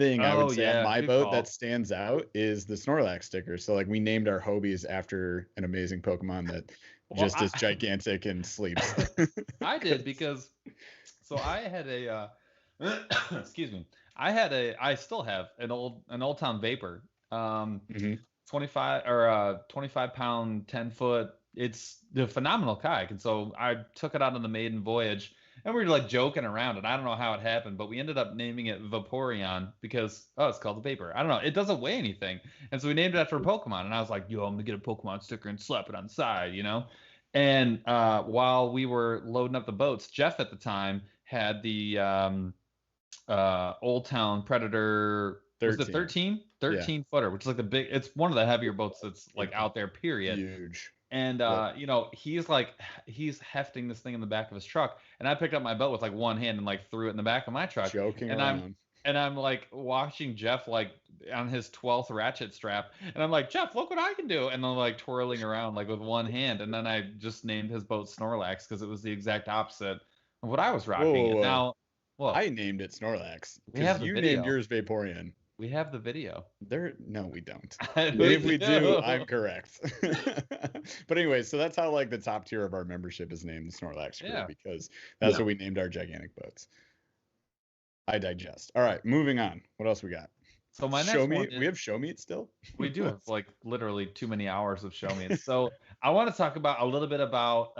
thing I would say on my good boat call. that stands out is the Snorlax sticker. So like we named our Hobies after an amazing Pokemon that just is gigantic and sleeps. I did because I had a excuse me. I still have an old town Vapor. 25 or 25 pound 10-foot. It's the phenomenal kayak, and so I took it out on the maiden voyage, and we were like joking around, and I don't know how it happened, but we ended up naming it Vaporeon because it's called the Vapor. I don't know, it doesn't weigh anything, and so we named it after a Pokemon, and I was like, yo, I'm gonna get a Pokemon sticker and slap it on the side, you know. And while we were loading up the boats, Jeff at the time had the Old Town Predator. 13. Was it 13? 13 footer, which is like it's one of the heavier boats that's like out there, period. Huge. And you know, he's hefting this thing in the back of his truck, and I picked up my boat with like one hand and like threw it in the back of my truck. Joking and around. I'm like watching Jeff like on his 12th ratchet strap, and I'm like, Jeff, look what I can do, and I'm like twirling around like with one hand, and then I just named his boat Snorlax because it was the exact opposite of what I was rocking. Whoa. And now, well, I named it Snorlax we have because the you video. named yours Vaporeon. We have the video. No, we don't. If we do, I'm correct. But anyway, so that's how like the top tier of our membership is named the Snorlax crew, because that's what we named our gigantic boats. I digest. All right, moving on. What else we got? So my next show one meet. We have show meet still. We do have like literally too many hours of show meets. So I want to talk about a little bit about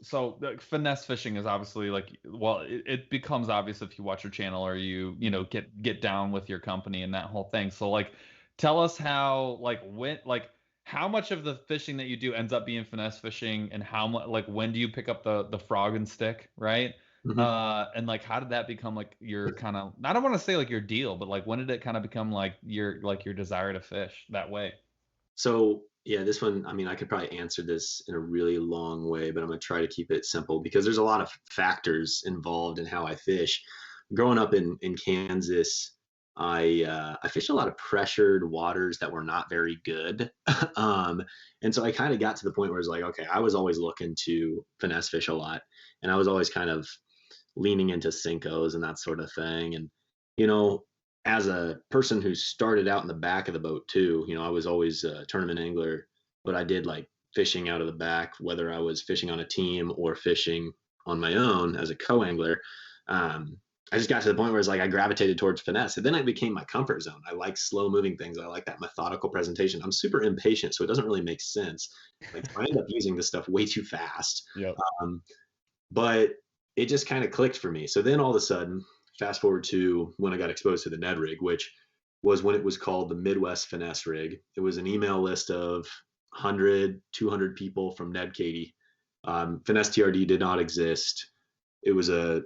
so the finesse fishing is obviously like, well, it becomes obvious if you watch your channel or you know get down with your company and that whole thing. So like, tell us how how much of the fishing that you do ends up being finesse fishing, and how much, like, when do you pick up the frog and stick, right? Mhm. And like, how did that become like your kind of, I don't want to say like your deal, but like, when did it kind of become like your desire to fish that way? So yeah, this one, I mean, I could probably answer this in a really long way, but I'm going to try to keep it simple because there's a lot of factors involved in how I fish. Growing up in Kansas, I fished a lot of pressured waters that were not very good. And so I kind of got to the point where it's like, okay, I was always looking to finesse fish a lot, and I was always kind of leaning into Cincos and that sort of thing. And, you know, as a person who started out in the back of the boat too, you know, I was always a tournament angler, but I did like fishing out of the back, whether I was fishing on a team or fishing on my own as a co-angler. I just got to the point where it's like I gravitated towards finesse, and then it became my comfort zone. I like slow moving things. I like that methodical presentation. I'm super impatient, so it doesn't really make sense. Like I end up using this stuff way too fast. Yep. But it just kind of clicked for me. So then all of a sudden, fast forward to when I got exposed to the Ned rig, which was when it was called the Midwest Finesse Rig. It was an email list of 100, 200 people from Ned Katie. Finesse TRD did not exist. It was a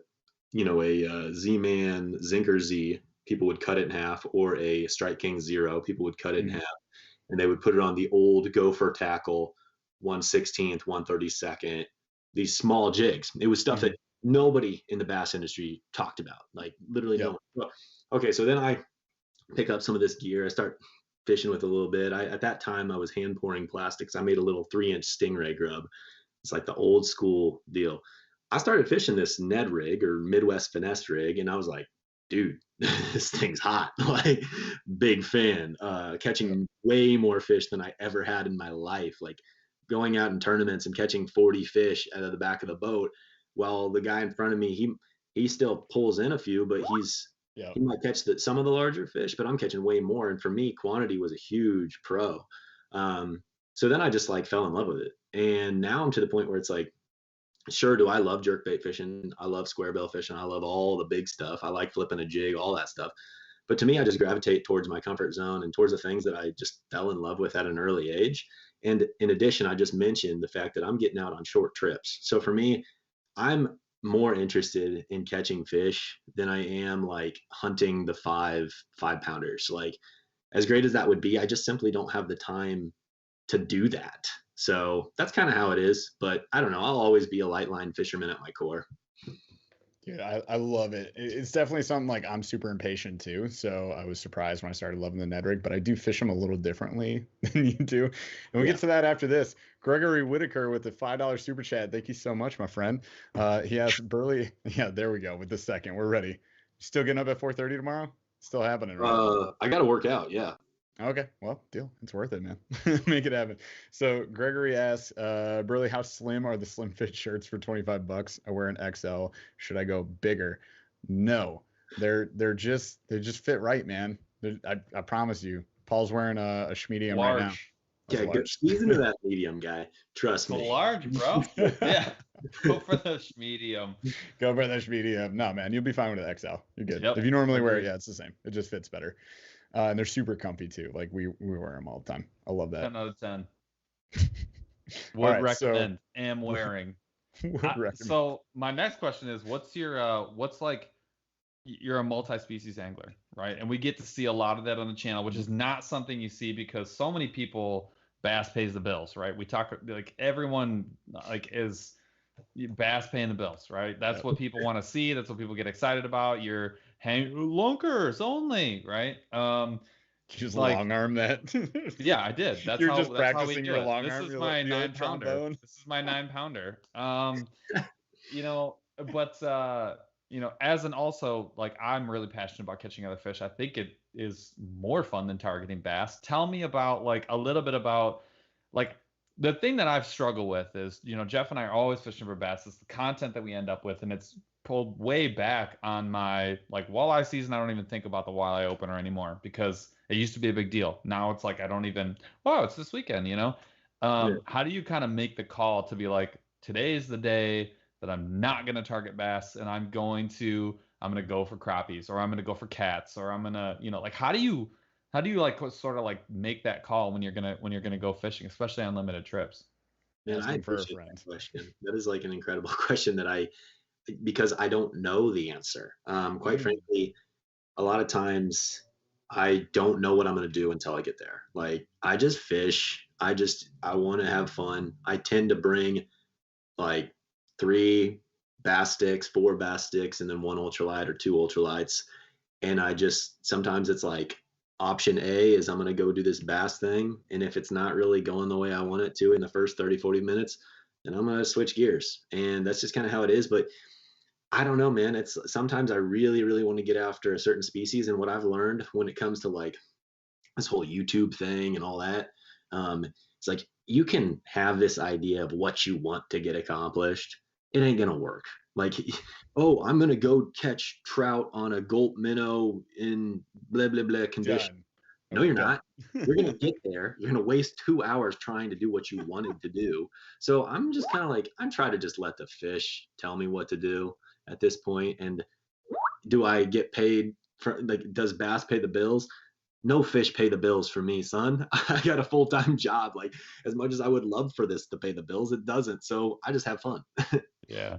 Z-Man Zinker Z. People would cut it in half, or a Strike King Zero. People would cut it in half, and they would put it on the old Gopher tackle, 1/16th, 1/32nd, these small jigs. It was stuff that nobody in the bass industry talked about, like literally no one. Okay, so then I pick up some of this gear. I start fishing with a little bit. At that time, I was hand pouring plastics. I made a little 3-inch Stingray grub. It's like the old school deal. I started fishing this Ned rig, or Midwest Finesse rig, and I was like, dude, this thing's hot. Like, big fan. Catching way more fish than I ever had in my life. Like, going out in tournaments and catching 40 fish out of the back of the boat, while the guy in front of me, he still pulls in a few, but he might catch some of the larger fish, but I'm catching way more. And for me, quantity was a huge pro. So then I just like fell in love with it. And now I'm to the point where it's like, sure, do I love jerkbait fishing? I love square bill fishing. I love all the big stuff. I like flipping a jig, all that stuff. But to me, I just gravitate towards my comfort zone and towards the things that I just fell in love with at an early age. And in addition, I just mentioned the fact that I'm getting out on short trips. So for me, I'm more interested in catching fish than I am like hunting the 5-pounders. Like, as great as that would be, I just simply don't have the time to do that. So that's kind of how it is. But I don't know. I'll always be a light line fisherman at my core. Dude, I love it. It's definitely something like I'm super impatient too. So I was surprised when I started loving the Ned rig, but I do fish them a little differently than you do. And we get to that after this. Gregory Whitaker with the $5 super chat. Thank you so much, my friend. He has Burly. Yeah, there we go with the second. We're ready. Still getting up at 4:30 tomorrow? Still happening, right? I got to work out. Yeah. Okay, well, deal. It's worth it, man. Make it happen. So Gregory asks, Burly, how slim are the slim fit shirts for $25? I wear an XL. Should I go bigger? No, they're just fit right, man. I promise you. Paul's wearing a medium right now. Yeah, go squeeze into that medium, guy. Trust me. Large, bro. Yeah. Go for the medium. Go for the medium. No, man, you'll be fine with the XL. You're good. Yep. If you normally wear it, yeah, it's the same. It just fits better. And they're super comfy too. Like we wear them all the time. I love that. 10 out of 10. Would recommend. Am wearing. So my next question is, what's your you're a multi-species angler, right? And we get to see a lot of that on the channel, which is not something you see because so many people, bass pays the bills, right? We talk like everyone is bass paying the bills, right? That's what people want to see. That's what people get excited about. You're lunkers only, right? Just long arm that. Yeah, I did. That's You're how, just that's practicing how we your do it. long This arm. is my 9-pounder. This is my 9-pounder. As an also, like, I'm really passionate about catching other fish. I think it is more fun than targeting bass. Tell me about a little bit about the thing that I've struggled with is, Jeff and I are always fishing for bass. It's the content that we end up with, and it's pulled way back on my walleye season. I don't even think about the walleye opener anymore because it used to be a big deal. Now it's like I don't even, it's this weekend, How do you kind of make the call to be like, today's the day that I'm not going to target bass and I'm going to go for crappies, or I'm going to go for cats, or I'm going to, how do you sort of make that call when you're going to go fishing, especially on limited trips? Man, I appreciate that question. That is an incredible question because I don't know the answer. Quite frankly, a lot of times I don't know what I'm going to do until I get there. I just fish. I want to have fun. I tend to bring 3 bass sticks, 4 bass sticks, and then 1 ultralight or 2 ultralights. And sometimes it's option A is I'm going to go do this bass thing. And if it's not really going the way I want it to in the first 30, 40 minutes, then I'm going to switch gears. And that's just kind of how it is. But I don't know, man. It's sometimes I really, really want to get after a certain species. And what I've learned when it comes to this whole YouTube thing and all that, it's you can have this idea of what you want to get accomplished. It ain't going to work. I'm going to go catch trout on a gulp minnow in blah, blah, blah condition. No, you're not. You're going to get there. You're going to waste 2 hours trying to do what you wanted to do. So I'm just kind of I'm trying to just let the fish tell me what to do at this point. And do I get paid for, does bass pay the bills? No fish pay the bills for me, son. I got a full-time job. As much as I would love for this to pay the bills, it doesn't. So I just have fun. Yeah.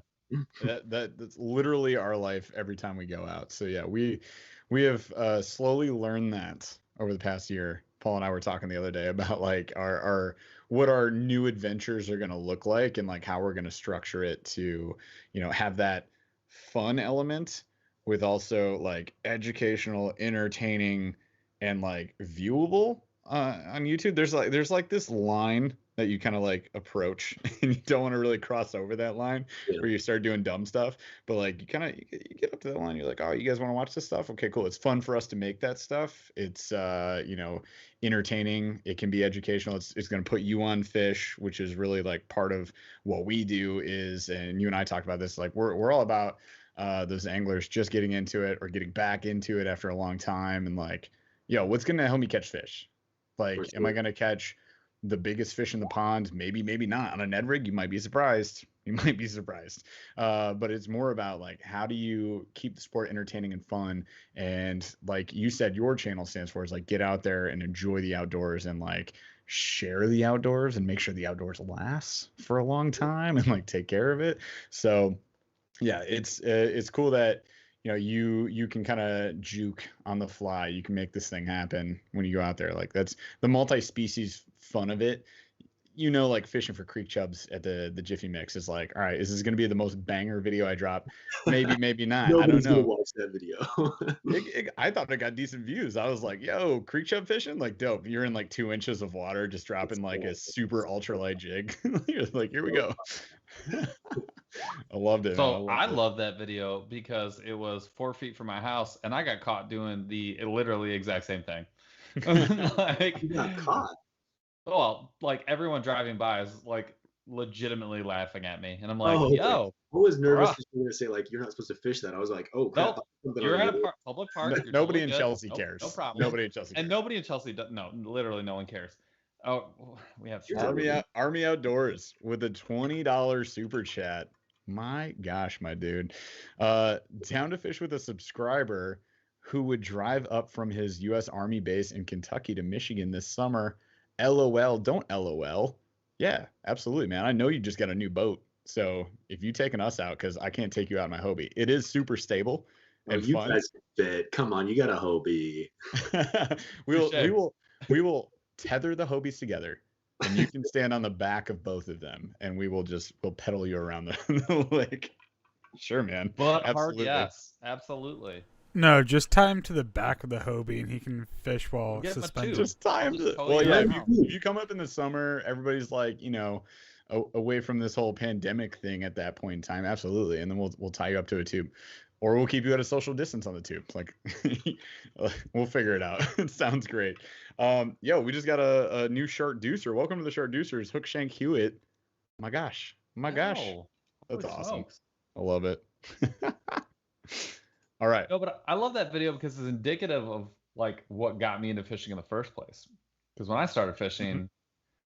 That's literally our life every time we go out. So yeah, we have slowly learned that over the past year. Paul and I were talking the other day about our what our new adventures are going to look like and how we're going to structure it to, have that fun element with also educational, entertaining, and viewable on YouTube. There's this line that you kind of approach and you don't want to really cross over that line where you start doing dumb stuff, but you get up to that line, you're like, oh, you guys want to watch this stuff? Okay, cool. It's fun for us to make that stuff. It's entertaining. It can be educational. It's going to put you on fish, which is really like part of what we do is, and you and I talked about this, like we're all about those anglers just getting into it or getting back into it after a long time. And like, yo, what's going to help me catch fish? Like, am I going to catch the biggest fish in the pond? Maybe, maybe not. On a Ned rig, you might be surprised. But it's more about like, how do you keep the sport entertaining and fun? And like you said, your channel stands for is like, get out there and enjoy the outdoors and like share the outdoors and make sure the outdoors lasts for a long time and like take care of it. So yeah, it's cool that, you know, you can kind of juke on the fly. You can make this thing happen when you go out there. Like that's the multi-species fun of it. You know, like fishing for creek chubs at the Jiffy Mix is like, all right, is this going to be the most banger video I drop? Maybe, maybe not. I don't know. Gonna watch that video. I thought it got decent views. I was like, yo, creek chub fishing, like dope. You're in like 2 inches of water, just dropping like a super ultralight jig. You're like, here we go. I loved it. So I love that video because it was 4 feet from my house, and I got caught doing the literally exact same thing. Like, You got caught. well, like everyone driving by is like legitimately laughing at me, and I'm like, Oh, yo, I was nervous bruh. that you were gonna say like you're not supposed to fish that. I was like, oh crap. Nope. You're at a public park. You're Nobody totally in good. Chelsea Nope, cares. no problem. Nobody in Chelsea cares. And nobody in Chelsea does. No, literally no one cares. Oh, we have Army Outdoors with a $20 super chat. My gosh, my dude. Down to fish with a subscriber who would drive up from his U.S. Army base in Kentucky to Michigan this summer. LOL, don't LOL. Yeah, absolutely, man. I know you just got a new boat. So if you taking us out, because I can't take you out in my Hobie. It is super stable and you fun. guys fit. Come on, you got a Hobie. we will tether the Hobies together, and you can stand on the back of both of them, and we'll pedal you around the lake. Sure, man. But absolutely. Hard yes, absolutely. No, just tie him to the back of the Hobie, and he can fish while suspended. Just tie him to. Well, yeah. If you come up in the summer, everybody's like, away from this whole pandemic thing at that point in time. Absolutely, and then we'll tie you up to a tube. Or we'll keep you at a social distance on the tube. Like, we'll figure it out. It sounds great. We just got a new Shark Deucer. Welcome to the Shark Deucers, Hookshank Hewitt. My gosh. That's awesome. Smokes. I love it. All right. No, but I love that video because it's indicative of like what got me into fishing in the first place. Because when I started fishing,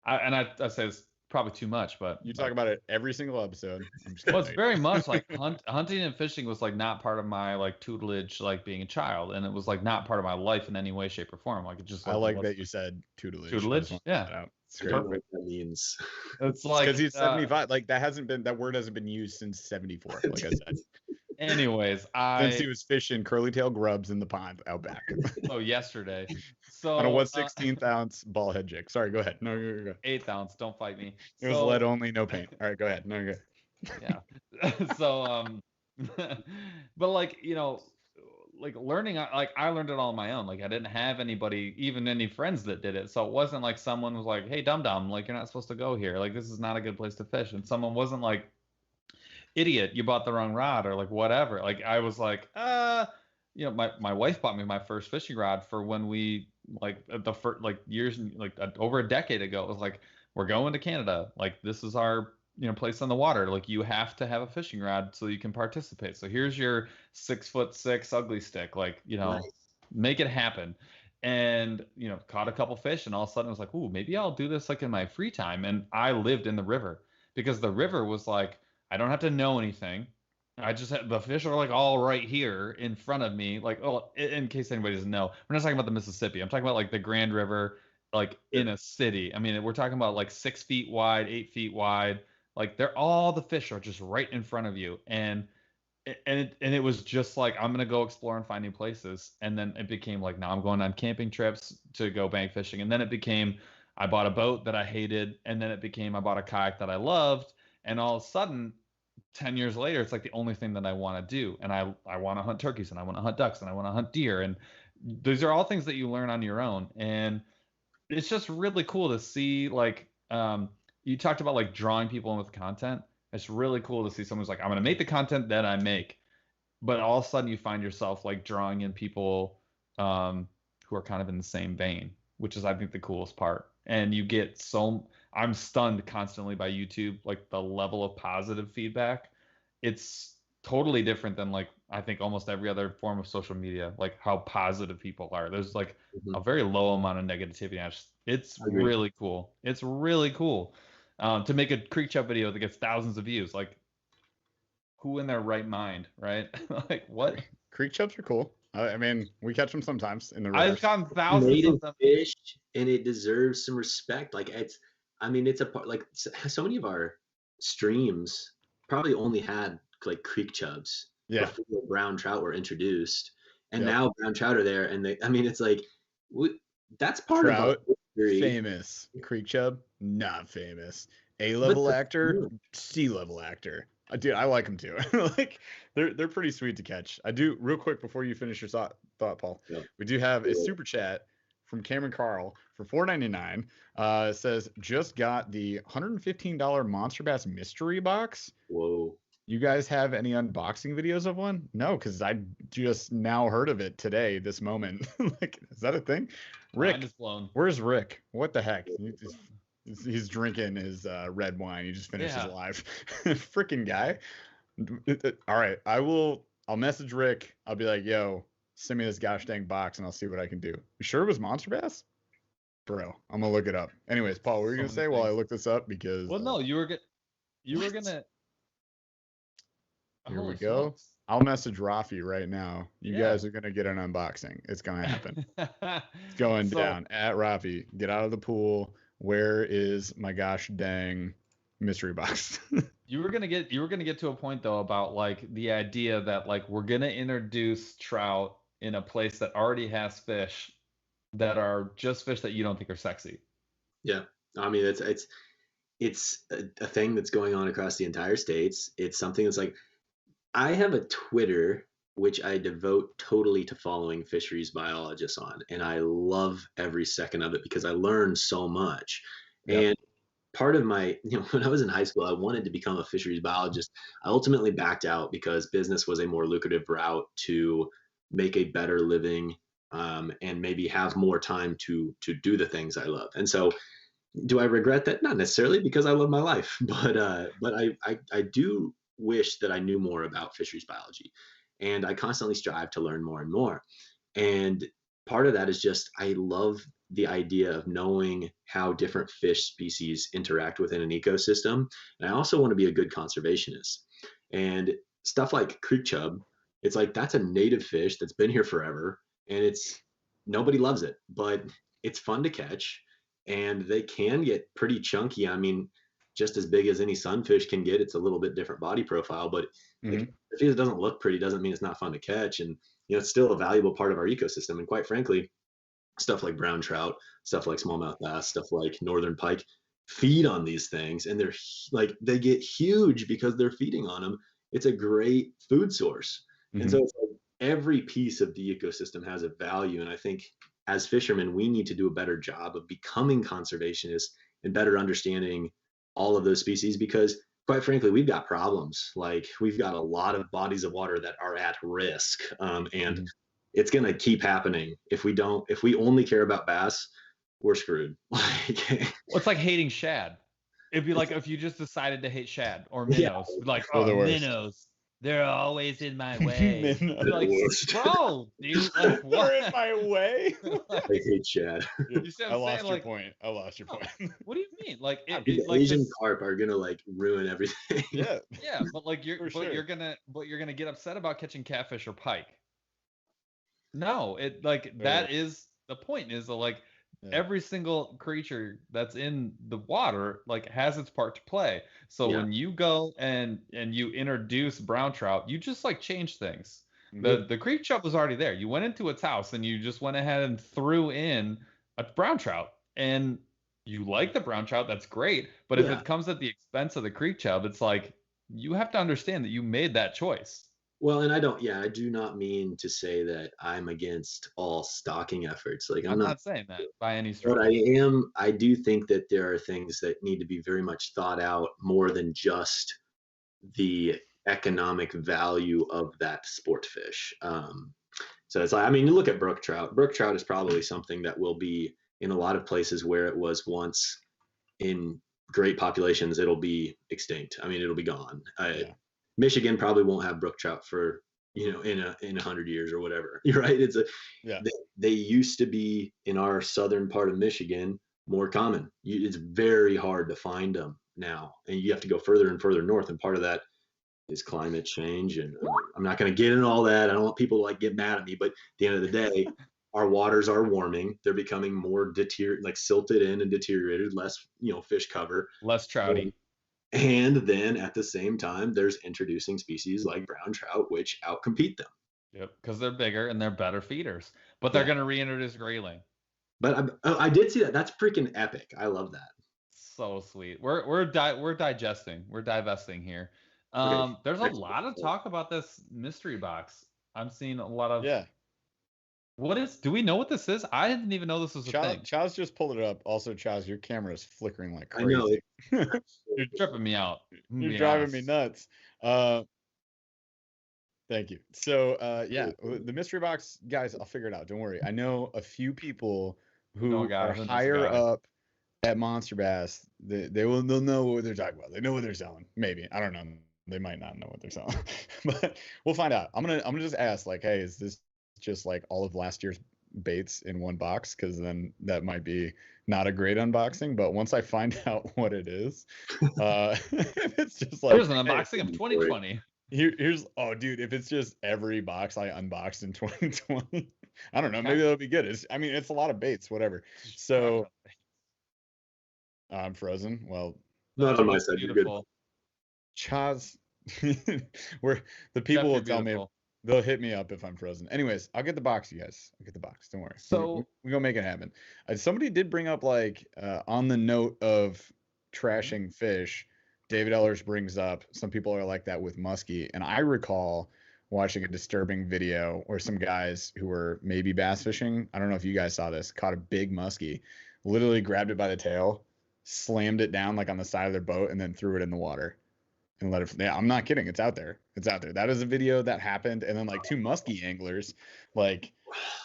I say it's probably too much, but you talk about it every single episode. Well, it's very much like hunting and fishing was like not part of my like tutelage, like being a child, and it was like not part of my life in any way, shape, or form. Like it just. Like, I like that you said tutelage. Tutelage, yeah. I don't know what that means. It's like because he's 75. Like that word hasn't been used since 74. Like I said. Anyways, since he was fishing curly tail grubs in the pond out back. Oh, yesterday. So on a 1/16 ounce ball head jig. Sorry, go ahead. No, go. 1/8 ounce. Don't fight me. It was lead only, no paint. All right, go ahead. No, good. Yeah. So but like like learning, like I learned it all on my own. Like I didn't have anybody, even any friends that did it. So it wasn't like someone was like, "Hey, dum dum, like you're not supposed to go here. Like this is not a good place to fish." And someone wasn't like, "Idiot, you bought the wrong rod," or like whatever. Like I was like, my wife bought me my first fishing rod for when we like the first like years like over a decade ago. It was like, we're going to Canada. Like this is our place on the water. Like you have to have a fishing rod so you can participate. So here's your 6'6" ugly stick. Like nice. Make it happen. And caught a couple fish, and all of a sudden I was like, ooh, maybe I'll do this like in my free time. And I lived in the river because the river was like, I don't have to know anything. I just had the fish are like all right here in front of me. Like, oh, in case anybody doesn't know, we're not talking about the Mississippi. I'm talking about like the Grand River, like in a city. I mean, we're talking about like 6 feet wide, 8 feet wide. Like all the fish are just right in front of you. And it was just like, I'm going to go explore and find new places. And then it became like, now I'm going on camping trips to go bank fishing. And then it became, I bought a boat that I hated. And then it became, I bought a kayak that I loved. And all of a sudden, 10 years later, it's like the only thing that I want to do. And I want to hunt turkeys, and I want to hunt ducks, and I want to hunt deer. And these are all things that you learn on your own. And it's just really cool to see, like, you talked about like drawing people in with content. It's really cool to see someone's like, I'm going to make the content that I make. But all of a sudden you find yourself like drawing in people who are kind of in the same vein, which is, I think, the coolest part. And you get I'm stunned constantly by YouTube, like the level of positive feedback. It's totally different than like, I think almost every other form of social media, like how positive people are. There's like a very low amount of negativity. It's really cool. It's really cool to make a creek chub video that gets thousands of views. Like, who in their right mind, right? Like, what? Creek chubs are cool. I mean, we catch them sometimes in the river. I've gotten thousands of them. Fish, and it deserves some respect. Like it's a part, like so many of our streams probably only had like creek chubs before brown trout were introduced, and now brown trout are there, and it's like that's part trout, of history. Famous creek chub, not famous. A-level actor, C-level actor. Dude, I like them too. Like they're pretty sweet to catch. I do, real quick before you finish your thought, Paul. Yeah. We do have a super chat from Cameron Carl for $4.99. Says just got the $115 Monster Bass mystery box. Whoa. You guys have any unboxing videos of one? No, because I just now heard of it today, this moment. Like, is that a thing? Rick, Mind is blown. where's Rick? What the heck? He's drinking his red wine. He just finished his live. Freaking guy. All right, I'll message Rick. I'll be like, yo, send me this gosh dang box and I'll see what I can do. You sure it was Monster Bass? Bro, I'm gonna look it up. Anyways, Paul, what were you gonna say while I look this up? Because no, you were gonna. Here we go. Smokes. I'll message Rafi right now. You guys are gonna get an unboxing. It's gonna happen. It's going down at Rafi. Get out of the pool. Where is my gosh dang mystery box? You were gonna get to a point though about like the idea that like we're gonna introduce trout in a place that already has fish that are just fish that you don't think are sexy. Yeah, I mean it's a thing that's going on across the entire states. It's something that's like, I have a Twitter which I devote totally to following fisheries biologists on, and I love every second of it because I learn so much. Yep. And part of my, when I was in high school, I wanted to become a fisheries biologist. I ultimately backed out because business was a more lucrative route to make a better living, and maybe have more time to do the things I love. And so, do I regret that? Not necessarily, because I love my life, but I do wish that I knew more about fisheries biology, and I constantly strive to learn more and more. And part of that is just, I love the idea of knowing how different fish species interact within an ecosystem. And I also want to be a good conservationist. And stuff like creek chub, it's like, that's a native fish that's been here forever, and nobody loves it, but it's fun to catch, and they can get pretty chunky. I mean, just as big as any sunfish can get. It's a little bit different body profile, but if it doesn't look pretty, doesn't mean it's not fun to catch. And it's still a valuable part of our ecosystem. And quite frankly, stuff like brown trout, stuff like smallmouth bass, stuff like northern pike feed on these things, and they get huge because they're feeding on them. It's a great food source. And so it's like every piece of the ecosystem has a value. And I think as fishermen, we need to do a better job of becoming conservationists and better understanding all of those species, because quite frankly, we've got problems. Like, we've got a lot of bodies of water that are at risk, and it's going to keep happening. If we only care about bass, we're screwed. It's like hating shad. It'd be like if you just decided to hate shad or minnows. Like, minnows, they're always in my way. Like, bro, dude, like, what? They're in my way. I hate shad. I lost your point. What do you mean? Like, the Asian carp are gonna like ruin everything. Yeah, but like you're gonna get upset about catching catfish or pike. No, that is the point. Is like every single creature that's in the water like has its part to play. So when you go and you introduce brown trout, you just like change things. The creek chub was already there. You went into its house and you just went ahead and threw in a brown trout, and you like the brown trout. That's great. But if it comes at the expense of the creek chub, it's like, you have to understand that you made that choice. Well, and I do not mean to say that I'm against all stocking efforts. Like, I'm not saying that by any stretch. But I do think that there are things that need to be very much thought out more than just the economic value of that sport fish. So it's like, I mean, you look at brook trout. Brook trout is probably something that will be in a lot of places where it was once in great populations, it'll be extinct. I mean, it'll be gone. Michigan probably won't have brook trout for, in 100 years or whatever. You're right. They used to be in our southern part of Michigan more common. It's very hard to find them now, and you have to go further and further north. And part of that is climate change. And I'm not going to get into all that. I don't want people to like get mad at me, but at the end of the day, our waters are warming. They're becoming more silted in and deteriorated, less, fish cover, less trouty. And then at the same time, there's introducing species like brown trout, which outcompete them. Yep, because they're bigger and they're better feeders. But they're going to reintroduce grayling. But I did see that. That's freaking epic. I love that. So sweet. We're digesting. We're divesting here. There's a lot of talk about this mystery box. I'm seeing a lot of. Yeah. Do we know what this is? I didn't even know this was a thing. Chaz just pulled it up. Also, Chaz, your camera is flickering like crazy. I know. You're tripping me out. You're driving me nuts. Thank you. So, yeah, the mystery box guys, I'll figure it out. Don't worry. I know a few people who are higher up at Monster Bass. They'll know what they're talking about. They know what they're selling. Maybe. I don't know. They might not know what they're selling, but we'll find out. I'm gonna just ask, like, hey, is this just like all of last year's baits in one box? Because then that might be not a great unboxing. But once I find out what it is, it's just like, here's an unboxing of 2020. Here's dude, if it's just every box I unboxed in 2020, I don't know, maybe that'll be good. It's a lot of baits, whatever. So I'm frozen. Well, not on my side. You're good. Chaz, where the people will tell me, they'll hit me up if I'm frozen. Anyways, I'll get the box, you guys. I'll get the box. Don't worry. So we're gonna make it happen. Somebody did bring up, like, on the note of trashing fish, David Ellers brings up some people are like that with muskie, and I recall watching a disturbing video where some guys who were maybe bass fishing, I don't know if you guys saw this, caught a big muskie, literally grabbed it by the tail, slammed it down like on the side of their boat, and then threw it in the water and let it. Yeah, I'm not kidding. It's out there. It's out there. That is a video that happened, and then like two muskie anglers, like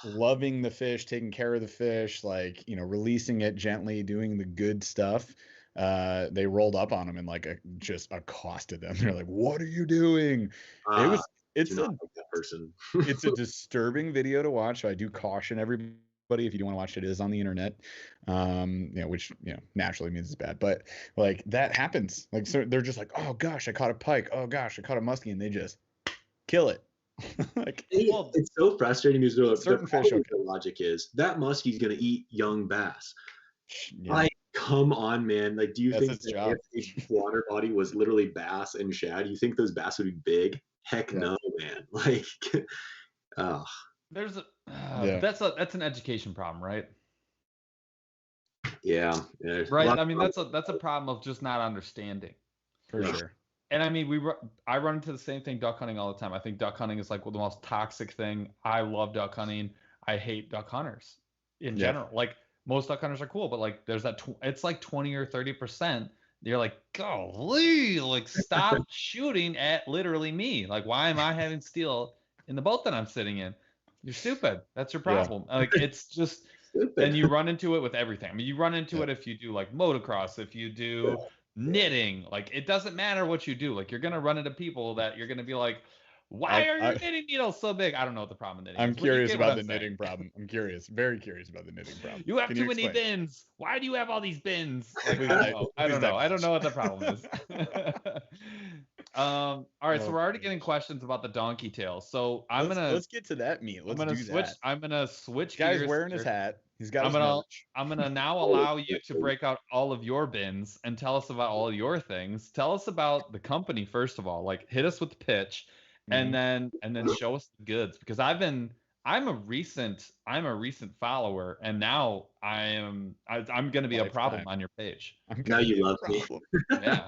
loving the fish, taking care of the fish, like, releasing it gently, doing the good stuff. They rolled up on him and like just accosted them. They're like, "What are you doing?" It's a disturbing video to watch. So I do caution everybody, if you don't want to watch it, it is on the internet. Which naturally means it's bad. But like that happens. Like, so they're just like, "Oh gosh, I caught a pike. Oh gosh, I caught a muskie," and they just kill it. Like, it's so frustrating because certain fish. The logic is that muskie's gonna eat young bass. Yeah. Like, come on, man. Like, do you think that if a water body was literally bass and shad, you think those bass would be big? Heck no, man. Like, there's that's an education problem, right? Yeah. Right. I mean, that's a problem of just not understanding. For sure. And I mean, I run into the same thing duck hunting all the time. I think duck hunting is like the most toxic thing. I love duck hunting. I hate duck hunters in general. Like, most duck hunters are cool, but like there's that it's like 20 or 30%. You're like, golly, like, stop shooting at literally me. Like, why am I having steel in the boat that I'm sitting in? You're stupid. That's your problem. Like, it's just stupid. And you run into it with everything. I mean, you run into it if you do like motocross, if you do knitting. Like, it doesn't matter what you do. Like, you're gonna run into people that you're gonna be like, why are your knitting needles so big? I don't know what the problem is. I'm curious about the knitting problem. I'm curious, very curious about the knitting problem. You have too many bins. Why do you have all these bins? Like, I don't know. I don't know what the problem is. All right, so we're already getting questions about the donkey tail. So let's get to that meat. I'm gonna switch. Guy's wearing his hat. He's got. I'm gonna now allow you to break out all of your bins and tell us about all of your things. Tell us about the company first of all. Like, hit us with the pitch. And then show us the goods, because I'm a recent follower, and now I'm going to be a problem on your page. Now you love me. Yeah.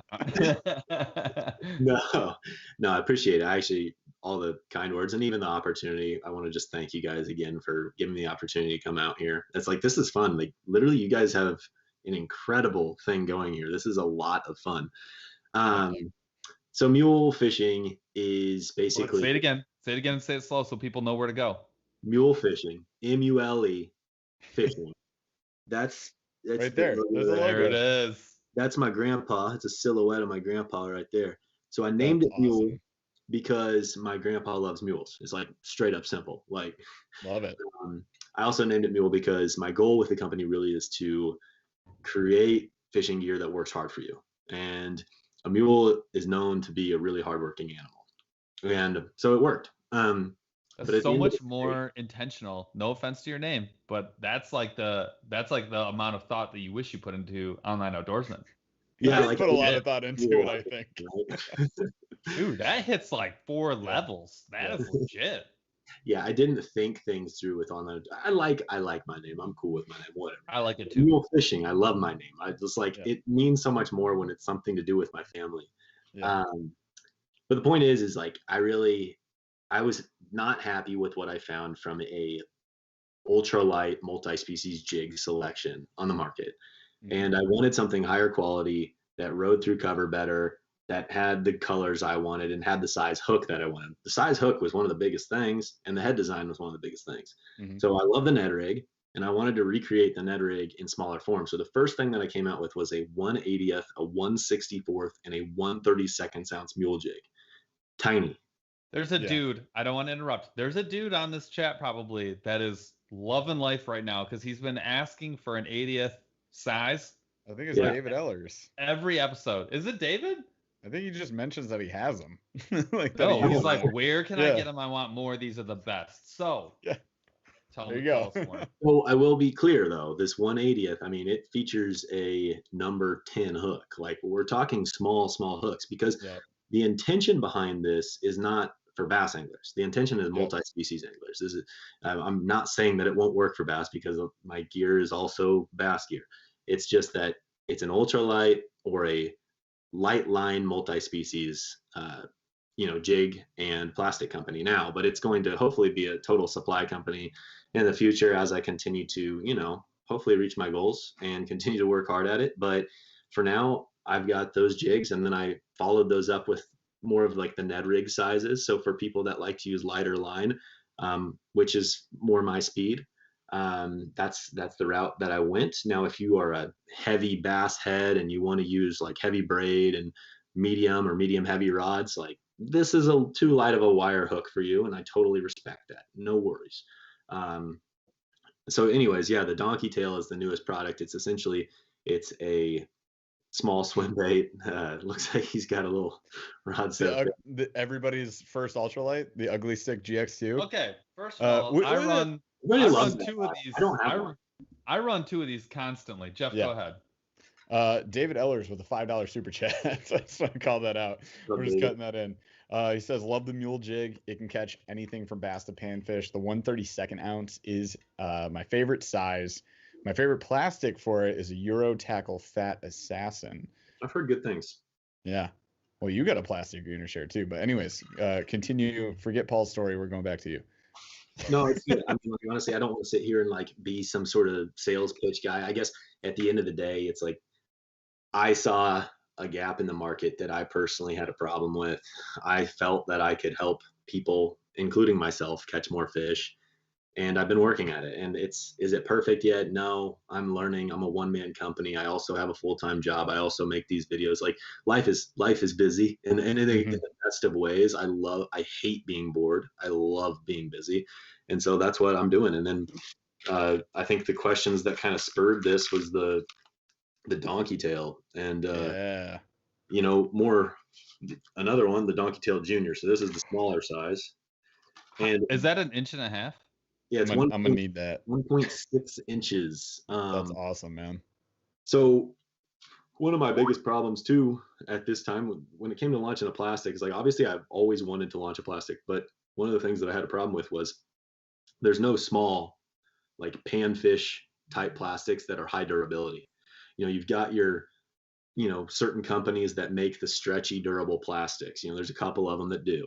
No, I appreciate it. Actually, all the kind words and even the opportunity. I want to just thank you guys again for giving me the opportunity to come out here. It's like, this is fun. Like, literally, you guys have an incredible thing going here. This is a lot of fun. So mule fishing is basically... Say it again and say it slow so people know where to go. Mule fishing, M-U-L-E, fishing. That's right there. There it is. That's my grandpa. It's a silhouette of my grandpa right there. So I named it Mule because my grandpa loves mules. It's like straight up simple. Like, love it. I also named it Mule because my goal with the company really is to create fishing gear that works hard for you. And a mule is known to be a really hardworking animal, and so it worked. That's so much more intentional. No offense to your name, but that's like the amount of thought that you wish you put into Online Outdoorsman. Yeah, I put a lot of thought into it, I think. Dude, that hits like 4 levels. That is legit. Yeah, I didn't think things through with online. I like my name. I'm cool with my name. Whatever. I like it too. Mule fishing. I love my name. I just like it means so much more when it's something to do with my family. Yeah. But the point is like I was not happy with what I found from a ultralight multi-species jig selection on the market, and I wanted something higher quality that rode through cover better, that had the colors I wanted and had the size hook that I wanted. The size hook was one of the biggest things, and the head design was one of the biggest things. So I love the Ned rig, and I wanted to recreate the Ned rig in smaller form. So the first thing that I came out with was a 1/80th, a 1/64th, and a 1/32 ounce mule jig. Tiny. There's a dude, I don't want to interrupt. There's a dude on this chat probably that is loving life right now because he's been asking for an 80th size. I think it's David Ellers. Every episode. Is it David? I think he just mentions that he has them. He's like, where can I get them? I want more. These are the best. So, there you go. Well, I will be clear though. This 1/80th, I mean, it features a number 10 hook. Like we're talking small hooks because the intention behind this is not for bass anglers. The intention is multi-species anglers. This is, I'm not saying that it won't work for bass because my gear is also bass gear. It's just that it's an ultralight or a light line multi-species jig and plastic company now, but it's going to hopefully be a total supply company in the future as I continue to hopefully reach my goals and continue to work hard at it. But for now, I've got those jigs, and then I followed those up with more of like the Ned rig sizes. So for people that like to use lighter line, which is more my speed, that's the route that I went. Now, if you are a heavy bass head and you want to use like heavy braid and medium or medium heavy rods, like this is too light of a wire hook for you, and I totally respect that. No worries. So anyways, the donkey tail is the newest product. It's essentially, it's a small swim bait. Looks like he's got a little rod set. Everybody's first ultralight, the Ugly Stick GX2. Okay, first of all, I run two of these. I run two of these constantly. Jeff, go ahead. David Ellers with a $5 super chat. So I just want to call that out. We're just cutting that in. He says, love the mule jig. It can catch anything from bass to panfish. The 1/32 ounce is my favorite size. My favorite plastic for it is a Euro Tackle Fat Assassin. I've heard good things. Yeah. Well, you got a plastic in your share too. But anyways, continue. Forget Paul's story. We're going back to you. No, it's good. I mean, like, honestly, I don't want to sit here and like be some sort of sales pitch guy. I guess at the end of the day, it's like I saw a gap in the market that I personally had a problem with. I felt that I could help people, including myself, catch more fish. And I've been working at it. And is it perfect yet? No, I'm learning. I'm a one-man company. I also have a full-time job. I also make these videos. Like life is busy in the best of ways. I hate being bored. I love being busy. And so that's what I'm doing. And then I think the questions that kind of spurred this was the donkey tail and another one, the donkey tail junior. So this is the smaller size. And is that 1.5 inches? Yeah, it's I'm gonna need that. 1.6 inches. That's awesome, man. So one of my biggest problems too at this time when it came to launching a plastic is like, obviously I've always wanted to launch a plastic, but one of the things that I had a problem with was there's no small like panfish type plastics that are high durability. You've got your certain companies that make the stretchy durable plastics. There's a couple of them that do.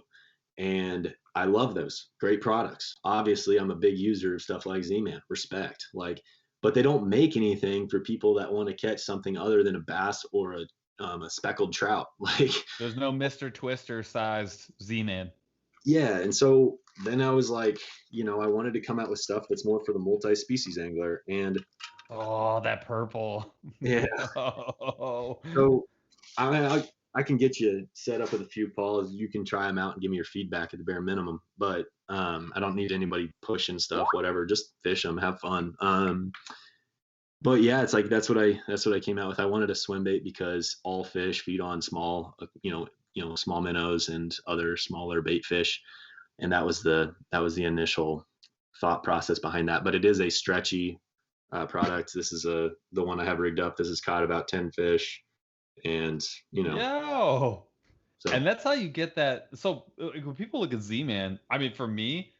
And I love those. Great products. Obviously, I'm a big user of stuff like Z-Man. Respect. But they don't make anything for people that want to catch something other than a bass or a speckled trout. There's no Mr. Twister sized Z-Man. Yeah, and so then I was like, I wanted to come out with stuff that's more for the multi-species angler. And that purple. Yeah. So I can get you set up with a few Pauls. You can try them out and give me your feedback at the bare minimum. But I don't need anybody pushing stuff, whatever. Just fish them, have fun. But yeah, it's like that's what I came out with. I wanted a swim bait because all fish feed on small, small minnows and other smaller bait fish, and that was the initial thought process behind that. But it is a stretchy product. This is the one I have rigged up. This has caught about 10 fish. And so. And that's how you get that. So when people look at Z-Man, I mean, for me,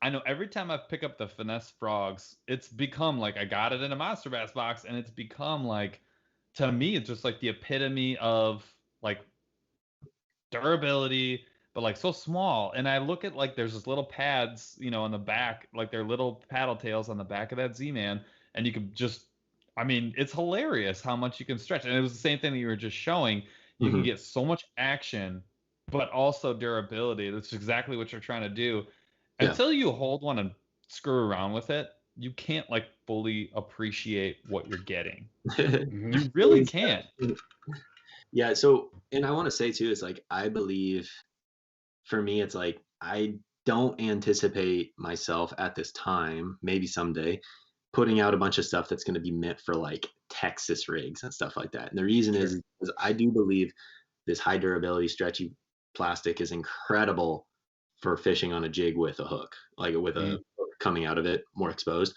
I know every time I pick up the Finesse Frogs, it's become like I got it in a Monster Bass box, and it's become like, to me, it's just like the epitome of like durability, but like so small. And I look at like there's this little pads, on the back, like they're little paddle tails on the back of that Z-Man, and you can just, I mean, it's hilarious how much you can stretch. And it was the same thing that you were just showing. You can get so much action, but also durability. That's exactly what you're trying to do. Until you hold one and screw around with it, you can't like fully appreciate what you're getting. You really can't. Yeah. So, and I want to say too, it's like, I believe for me, it's like, I don't anticipate myself at this time, maybe someday, putting out a bunch of stuff that's going to be meant for like Texas rigs and stuff like that. And the reason is because I do believe this high durability, stretchy plastic is incredible for fishing on a jig with a hook, like with a hook coming out of it more exposed.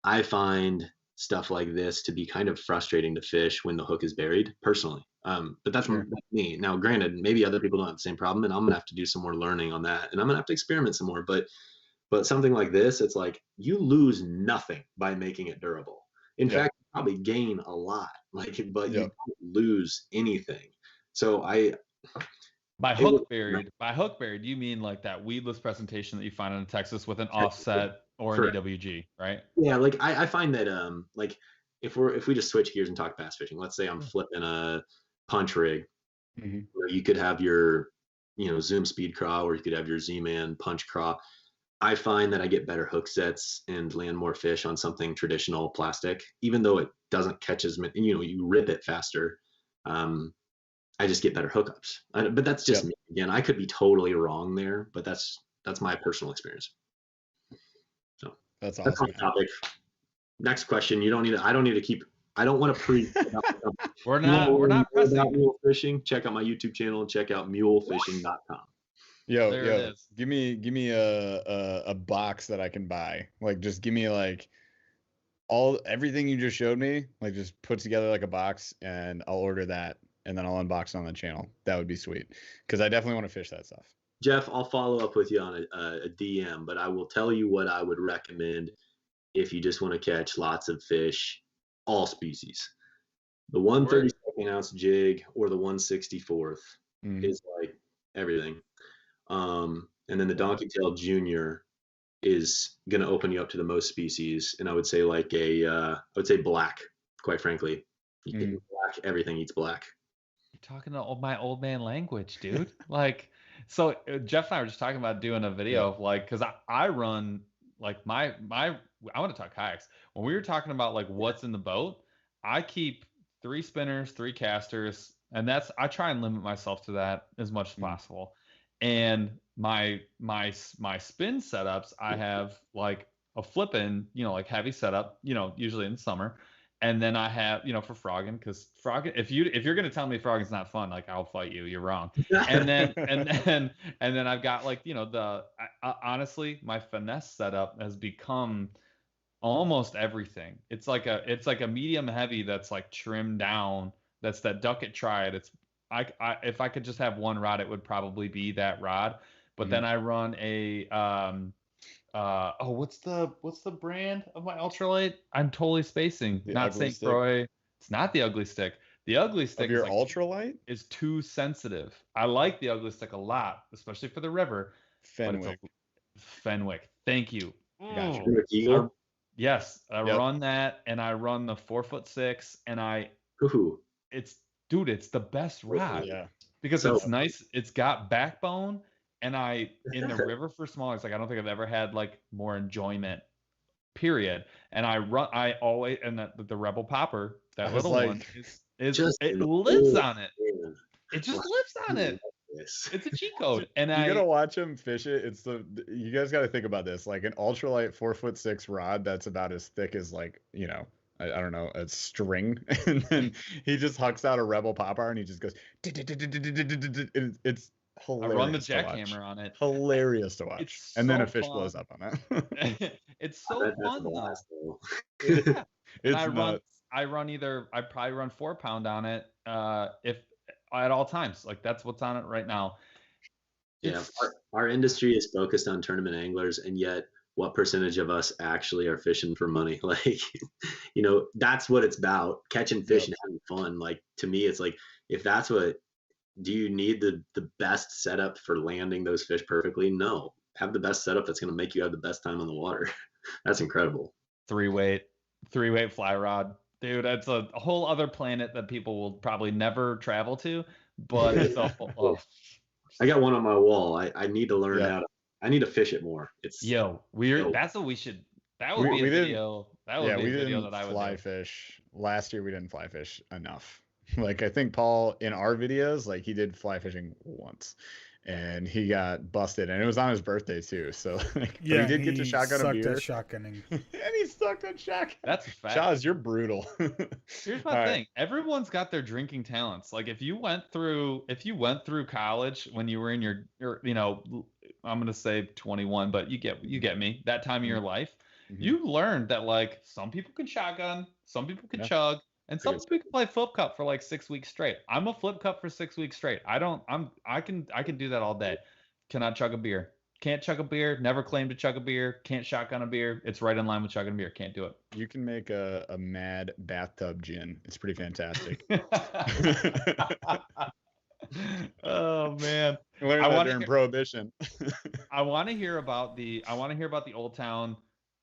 I find stuff like this to be kind of frustrating to fish when the hook is buried, personally. But that's me. Now, granted, maybe other people don't have the same problem, and I'm gonna have to do some more learning on that, and I'm gonna have to experiment some more. But something like this, it's like you lose nothing by making it durable. In fact, you probably gain a lot. But you don't lose anything. So by hook buried, you mean like that weedless presentation that you find in Texas with an offset or an EWG, right? Yeah, like I find that like if we just switch gears and talk bass fishing, let's say I'm flipping a punch rig, where you could have your Zoom speed craw, or you could have your Z-Man punch craw. I find that I get better hook sets and land more fish on something traditional plastic, even though it doesn't catch as many. You rip it faster. I just get better hookups. But that's just me. Again, I could be totally wrong there, but that's my personal experience. So that's awesome. That's my topic. Next question. I don't need to keep. I don't want to pre. We're not pressing. About mule fishing. Check out my YouTube channel and check out mulefishing.com. Yo, give me a box that I can buy. Like, just give me like everything you just showed me. Like, just put together like a box, and I'll order that, and then I'll unbox it on the channel. That would be sweet, because I definitely want to fish that stuff. Jeff, I'll follow up with you on a DM, but I will tell you what I would recommend if you just want to catch lots of fish, all species. The 132nd ounce jig or the 164th is like everything. And then the Donkey Tail Junior is going to open you up to the most species. And I would say like I would say black, quite frankly. Black, everything eats black. You're talking my old man language, dude. Like, so Jeff and I were just talking about doing a video of like, because I run like my I want to talk kayaks. When we were talking about like what's in the boat, I keep 3 spinners, 3 casters, and I try and limit myself to that as much as possible. And my spin setups, I have like a flippin', like heavy setup, usually in the summer. And then I have, for frogging, because frogging, if you're gonna tell me frogging's not fun, like I'll fight you. You're wrong. And then I've got like honestly, my finesse setup has become almost everything. It's like a medium heavy that's like trimmed down. That's that Ducket Triad. It's if I could just have one rod, it would probably be that rod. But then I run a what's the brand of my ultralight? I'm totally spacing. Not St. Croix. It's not the Ugly Stick. The Ugly Stick of your ultralight is too sensitive. I like the Ugly Stick a lot, especially for the river. Fenwick. Thank you. Gotcha. Yes, I run that, and I run the 4'6", and it's the best rod. Yeah. Because it's nice. It's got backbone. And in the river for smallies, like I don't think I've ever had like more enjoyment, period. And I always, and the Rebel Popper, that little one it lives on it. It just lives on it. It's a cheat code. And you gotta watch him fish it. You guys gotta think about this. Like an ultralight 4'6" rod that's about as thick as like, I don't know, a string. And then he just hucks out a Rebel Popper and he just goes, it's hilarious. I run the jackhammer on it. Hilarious to watch. And then a fish blows up on it. It's so fun though. It's I probably run 4-pound on it if at all times. Like that's what's on it right now. Our industry is focused on tournament anglers, and yet what percentage of us actually are fishing for money? Like, that's what it's about, catching fish and having fun. Like, to me, it's like, if that's what, do you need the best setup for landing those fish perfectly? No. Have the best setup that's going to make you have the best time on the water. That's incredible. 3-weight fly rod. Dude, that's a whole other planet that people will probably never travel to. but it's a I got one on my wall. I need to learn how to. I need to fish it more. It's that's what we should. That would be a video. That would be a video that I would fly fish last year. We didn't fly fish enough. Like I think Paul in our videos, like he did fly fishing once, and he got busted, and it was on his birthday too. So like, yeah, he did get to shotgun a beer. Shotgunning. And he sucked at shotgun. That's a fact. Chaz, you're brutal. Here's my thing. Everyone's got their drinking talents. Like if you went through college when you were in your you know, I'm gonna say 21, but you get me. That time of your life, you learned that like some people can shotgun, some people can chug, and some people can play flip cup for like 6 weeks straight. I'm a flip cup for 6 weeks straight. I can do that all day. Cannot chug a beer. Can't chug a beer. Never claimed to chug a beer. Can't shotgun a beer. It's right in line with chugging a beer. Can't do it. You can make a mad bathtub gin. It's pretty fantastic. Oh man, I want during Prohibition. I want to hear about the Old Town,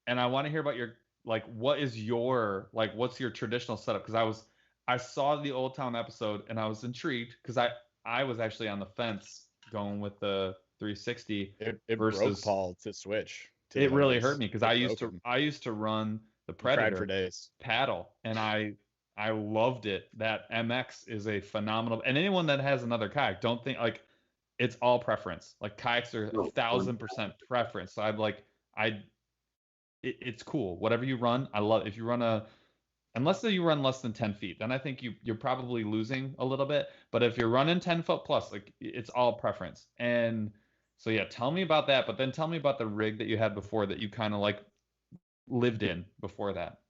and I want to hear about your what's your traditional setup? Because I saw the Old Town episode and I was intrigued because I was actually on the fence going with the 360. It versus broke Paul to switch. It really hurt me because I used to run the Predator for days. paddle, and I loved it. That MX is a phenomenal, and anyone that has another kayak, don't think like it's all preference. Like kayaks are 1,000% preference. So it's cool. Whatever you run, I love. If you run unless you run less than 10 feet, then I think you're probably losing a little bit. But if you're running 10 foot plus, like it's all preference. And so yeah, tell me about that. But then tell me about the rig that you had before that you kind of like lived in before that.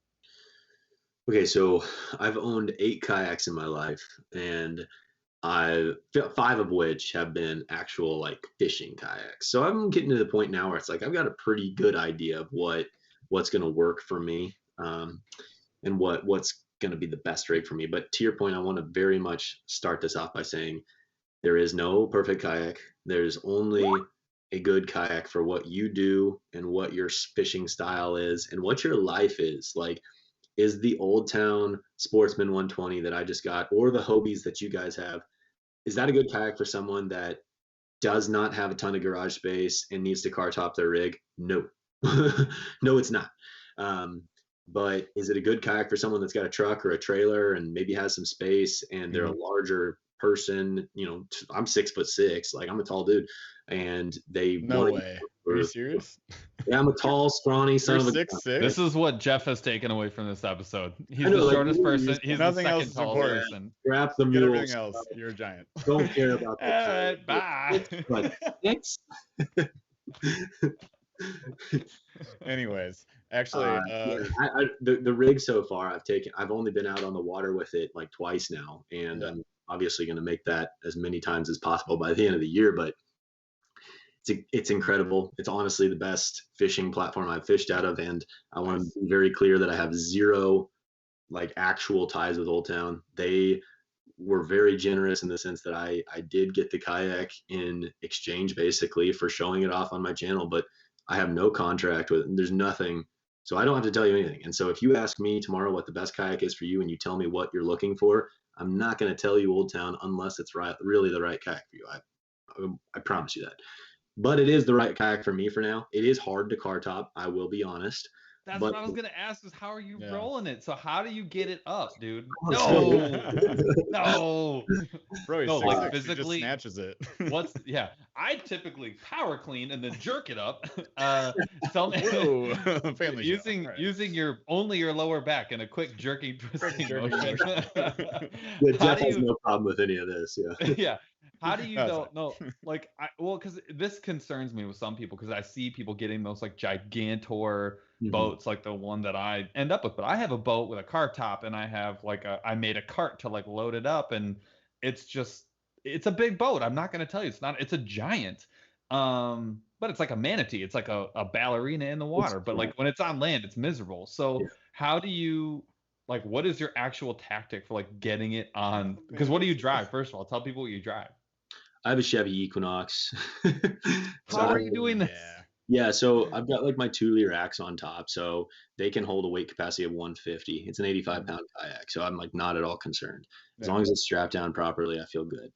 Okay, so I've owned 8 kayaks in my life, and 5 of which have been actual like fishing kayaks. So I'm getting to the point now where it's like I've got a pretty good idea of what's going to work for me, and what's going to be the best rig for me. But to your point, I want to very much start this off by saying there is no perfect kayak. There's only a good kayak for what you do and what your fishing style is and what your life is. Like, is the Old Town Sportsman 120 that I just got, or the Hobies that you guys have, is that a good kayak for someone that does not have a ton of garage space and needs to car top their rig? No. No, it's not. But is it a good kayak for someone that's got a truck or a trailer and maybe has some space and they're a larger person? You know, I'm 6'6", like I'm a tall dude, and they no way. Are you serious? Yeah, I'm a tall, scrawny son of a 6'6". This is what Jeff has taken away from this episode. He's the shortest person. He's the second tallest person. Grab the mules. Everything else. You're a giant. Don't care about that. All right, bye. But next. Anyways, actually, the rig so far I've only been out on the water with it like twice now, and I'm obviously going to make that as many times as possible by the end of the year. But it's incredible. It's honestly the best fishing platform I've fished out of, and I want to be very clear that I have zero like actual ties with Old Town. They were very generous in the sense that I did get the kayak in exchange basically for showing it off on my channel, but I have no contract with it. There's nothing, so I don't have to tell you anything. And so if you ask me tomorrow what the best kayak is for you and you tell me what you're looking for, I'm not going to tell you Old Town unless it's really the right kayak for you. I promise you that. But it is the right kayak for me for now. It is hard to car top, I will be honest. That's what I was gonna ask, is how are you rolling it? So how do you get it up, dude? No, bro, no, like physically snatches it. I typically power clean and then jerk it up. Tell me, family using your lower back in a quick jerking twisting motion. Jeff has no problem with any of this. Yeah. How do you know? Like, because this concerns me with some people, because I see people getting those like gigantor boats, like the one that I end up with. But I have a boat with a car top, and I have I made a cart to like load it up, and it's a big boat. I'm not gonna tell you, it's a giant, but it's like a manatee. It's like a ballerina in the water. But like when it's on land, it's miserable. So how do you? Like, what is your actual tactic for like getting it on? Because what do you drive? First of all, tell people what you drive. I have a Chevy Equinox. How are you doing this? Yeah, so I've got like my 2-liter axe on top, so they can hold a weight capacity of 150. It's an 85-pound kayak, so I'm like not at all concerned. As long as it's strapped down properly, I feel good.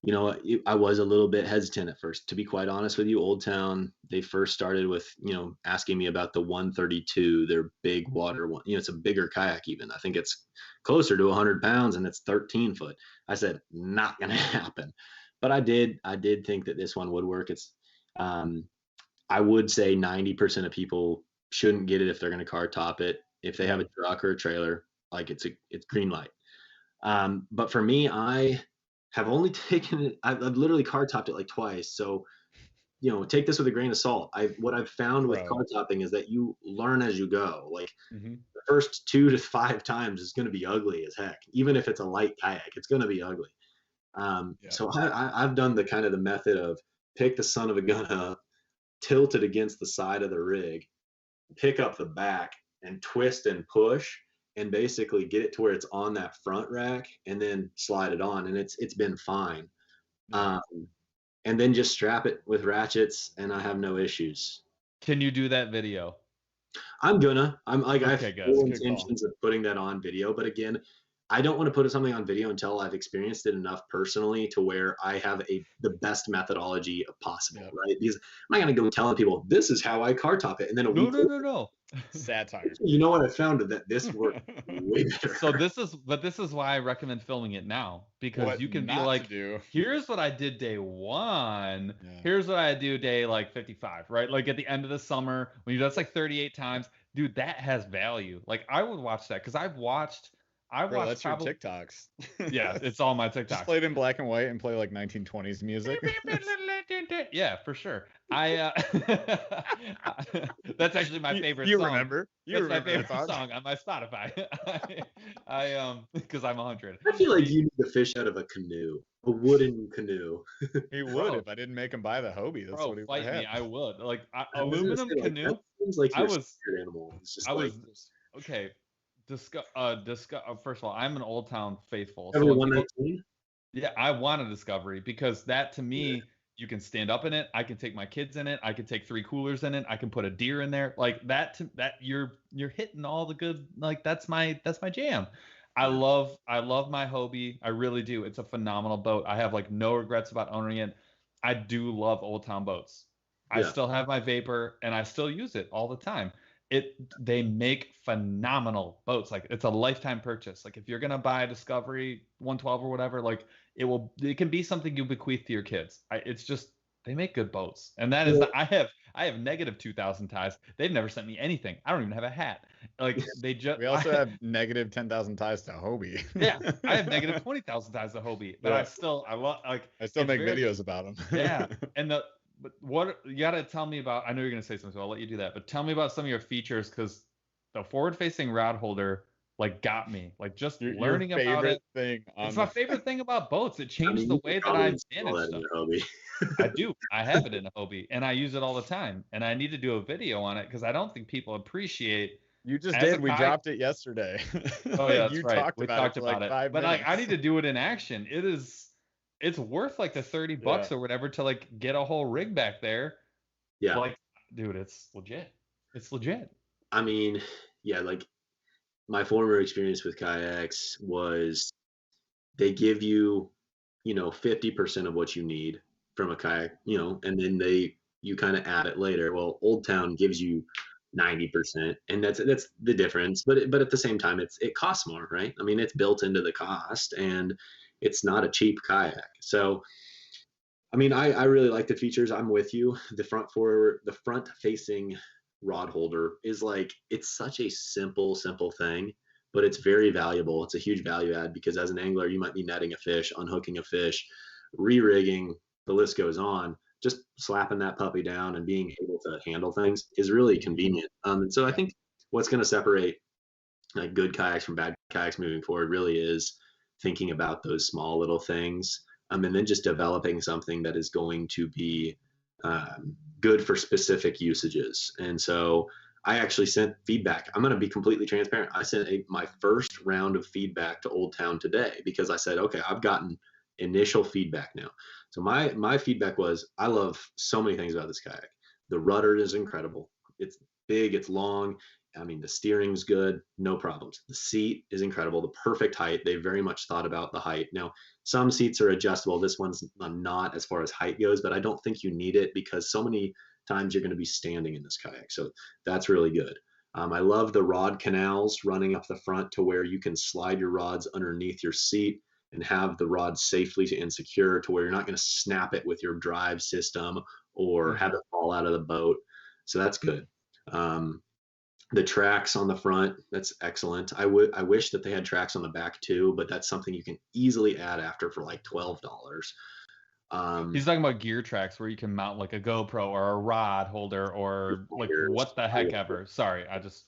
You know, I was a little bit hesitant at first, to be quite honest with you. Old Town, they first started with, you know, asking me about the 132, their big water one. You know, it's a bigger kayak even. I think it's closer to 100 pounds and it's 13 foot. I said, not going to happen. But I did think that this one would work. It's, I would say 90% of people shouldn't get it if they're going to car top it. If they have a truck or a trailer, like it's green light. But for me, I have only taken it. I've literally car topped it like twice. So, you know, take this with a grain of salt. What I've found with car topping is that you learn as you go. Like the first 2 to 5 times is going to be ugly as heck. Even if it's a light kayak, it's going to be ugly. So I've done the kind of the method of pick the son of a gun up, tilt it against the side of the rig, pick up the back and twist and push, and basically get it to where it's on that front rack and then slide it on. And it's been fine. And then just strap it with ratchets and I have no issues. Can you do that video? I'm like, I have full intentions of putting that on video. But again, I don't want to put something on video until I've experienced it enough personally to where I have the best methodology possible, right? Because I'm not going to go telling people this is how I car top it, and then no. Satire. You know what? I found that this worked way better. So this is why I recommend filming it now, because you can be like, here's what I did day 1. Yeah. Here's what I do day like 55, right? Like at the end of the summer when you do that's like 38 times, dude. That has value. Like I would watch that because I've watched. Bro, that's your TikToks. Yeah, it's all my TikToks. Just play it in black and white and play like 1920s music. Yeah, for sure. That's actually my favorite you song. Remember? That's my favorite song on my Spotify. Because I'm 100. I feel like you need to fish out of a canoe, a wooden canoe. He would if I didn't make him buy the Hobie. That's what he would have. Me, I would. Like aluminum canoe. Like, seems like I was animal. It's just okay. First of all, I'm an Old Town faithful. So 119? Yeah, I want a Discovery because that to me, you can stand up in it. I can take my kids in it. I can take 3 coolers in it. I can put a deer in there. Like that you're hitting all the good. Like that's my jam. I love my Hobie. I really do. It's a phenomenal boat. I have like no regrets about owning it. I do love Old Town boats. I still have my Vapor and I still use it all the time. They make phenomenal boats. Like it's a lifetime purchase. Like if you're gonna buy a Discovery 112 or whatever, like it can be something you bequeath to your kids. It's just they make good boats, and that is I have negative 2,000 ties. They've never sent me anything. I don't even have a hat. Like they just. We also have negative 10,000 ties to Hobie. Yeah, I have negative 20,000 ties to Hobie, but I still make videos about them. Yeah, but what you gotta tell me about? I know you're gonna say something, so I'll let you do that. But tell me about some of your features, because the forward-facing rod holder like got me. Like just learning about it. It's my favorite thing about boats. It changed the way that I manage stuff. I do. I have it in a Hobie, and I use it all the time. And I need to do a video on it because I don't think people appreciate. You just did. We dropped it yesterday. Oh yeah, that's right. We talked about it. But like, I need to do it in action. It's worth like the $30 or whatever to like get a whole rig back there. Yeah. Like, dude, it's legit. It's legit. I mean, yeah, like my former experience with kayaks was they give you, 50% of what you need from a kayak, and then you kind of add it later. Well, Old Town gives you 90%, and that's the difference. But at the same time, it costs more, right? I mean, it's built into the cost, and it's not a cheap kayak. So, I mean, I really like the features. I'm with you. The front facing rod holder is like, it's such a simple thing, but it's very valuable. It's a huge value add because as an angler, you might be netting a fish, unhooking a fish, re-rigging, the list goes on. Just slapping that puppy down and being able to handle things is really convenient. And so I think what's going to separate like good kayaks from bad kayaks moving forward really is thinking about those small little things, and then just developing something that is going to be good for specific usages. And so I actually sent feedback. I'm going to be completely transparent. I sent my first round of feedback to Old Town today because I said, okay, I've gotten initial feedback now. So my feedback was, I love so many things about this kayak. The rudder is incredible. It's big, it's long. I mean, the steering's good, no problems. The seat is incredible, the perfect height. They very much thought about the height. Now, some seats are adjustable. This one's not as far as height goes, but I don't think you need it because so many times you're going to be standing in this kayak. So that's really good. I love the rod canals running up the front to where you can slide your rods underneath your seat and have the rod safely and secure to where you're not going to snap it with your drive system or have it fall out of the boat. So that's good. The tracks on the front, that's excellent. I wish that they had tracks on the back too, but that's something you can easily add after for like $12. He's talking about gear tracks where you can mount like a GoPro or a rod holder or like what the heck ever. Sorry, I just,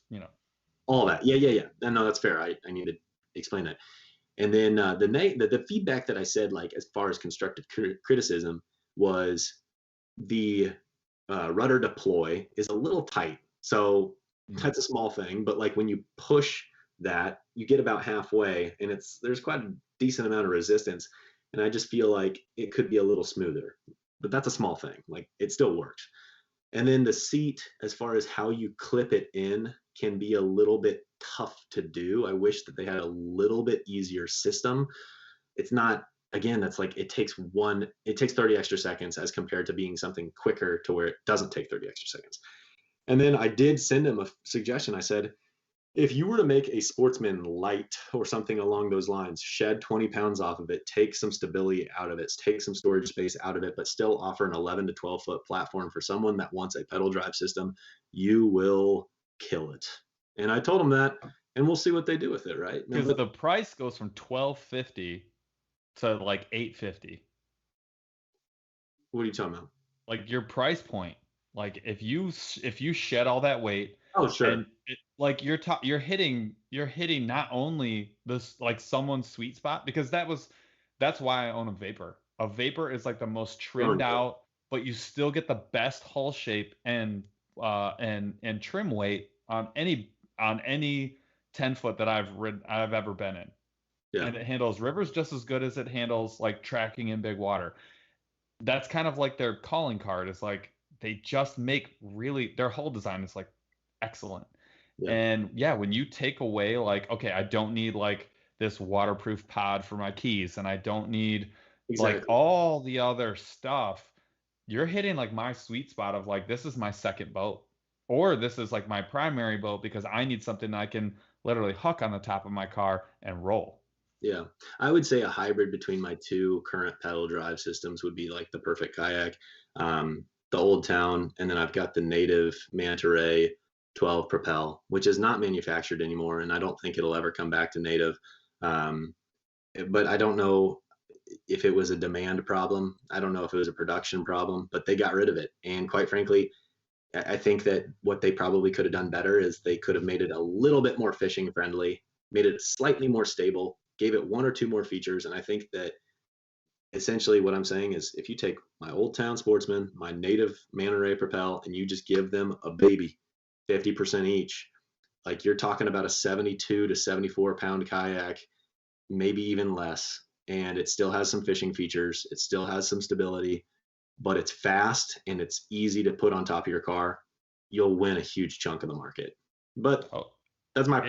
all that. Yeah. No, that's fair. I need to explain that. And then the feedback that I said, like as far as constructive criticism, was the rudder deploy is a little tight. So that's a small thing, but like when you push that, you get about halfway, and there's quite a decent amount of resistance. And I just feel like it could be a little smoother, but that's a small thing. Like it still works. And then the seat, as far as how you clip it in, can be a little bit tough to do. I wish that they had a little bit easier system. It's not, again, that's like it takes 30 extra seconds as compared to being something quicker to where it doesn't take 30 extra seconds. And then I did send him a suggestion. I said, if you were to make a Sportsman light or something along those lines, shed 20 pounds off of it, take some stability out of it, take some storage space out of it, but still offer an 11 to 12 foot platform for someone that wants a pedal drive system, you will kill it. And I told him that, and we'll see what they do with it, right? Because the price goes from $1,250 to like $850. What are you talking about? Like your price point. Like if you shed all that weight, oh sure, and like you're hitting not only this like someone's sweet spot, because that's why I own a Vapor. A Vapor is like the most trimmed out, but you still get the best hull shape and trim weight on any 10-foot that I've ever been in. Yeah. And it handles rivers just as good as it handles like tracking in big water. That's kind of like their calling card. Is like they just make their whole design is like excellent. Yeah. And yeah, when you take away like, okay, I don't need like this waterproof pod for my keys, and I don't need like all the other stuff, you're hitting like my sweet spot of like, this is my second boat, or this is like my primary boat because I need something I can literally hook on the top of my car and roll. Yeah, I would say a hybrid between my two current pedal drive systems would be like the perfect kayak. The Old Town, and then I've got the native Manta Ray 12 Propel, which is not manufactured anymore, and I don't think it'll ever come back to native. But I don't know if it was a demand problem. I don't know if it was a production problem, but they got rid of it. And quite frankly, I think that what they probably could have done better is they could have made it a little bit more fishing friendly, made it slightly more stable, gave it one or two more features. And I think that essentially what I'm saying is if you take my Old Town Sportsman, my native Manta Ray Propel, and you just give them a baby, 50% each, like you're talking about a 72 to 74 pound kayak, maybe even less. And it still has some fishing features. It still has some stability, but it's fast and it's easy to put on top of your car. You'll win a huge chunk of the market. But that's my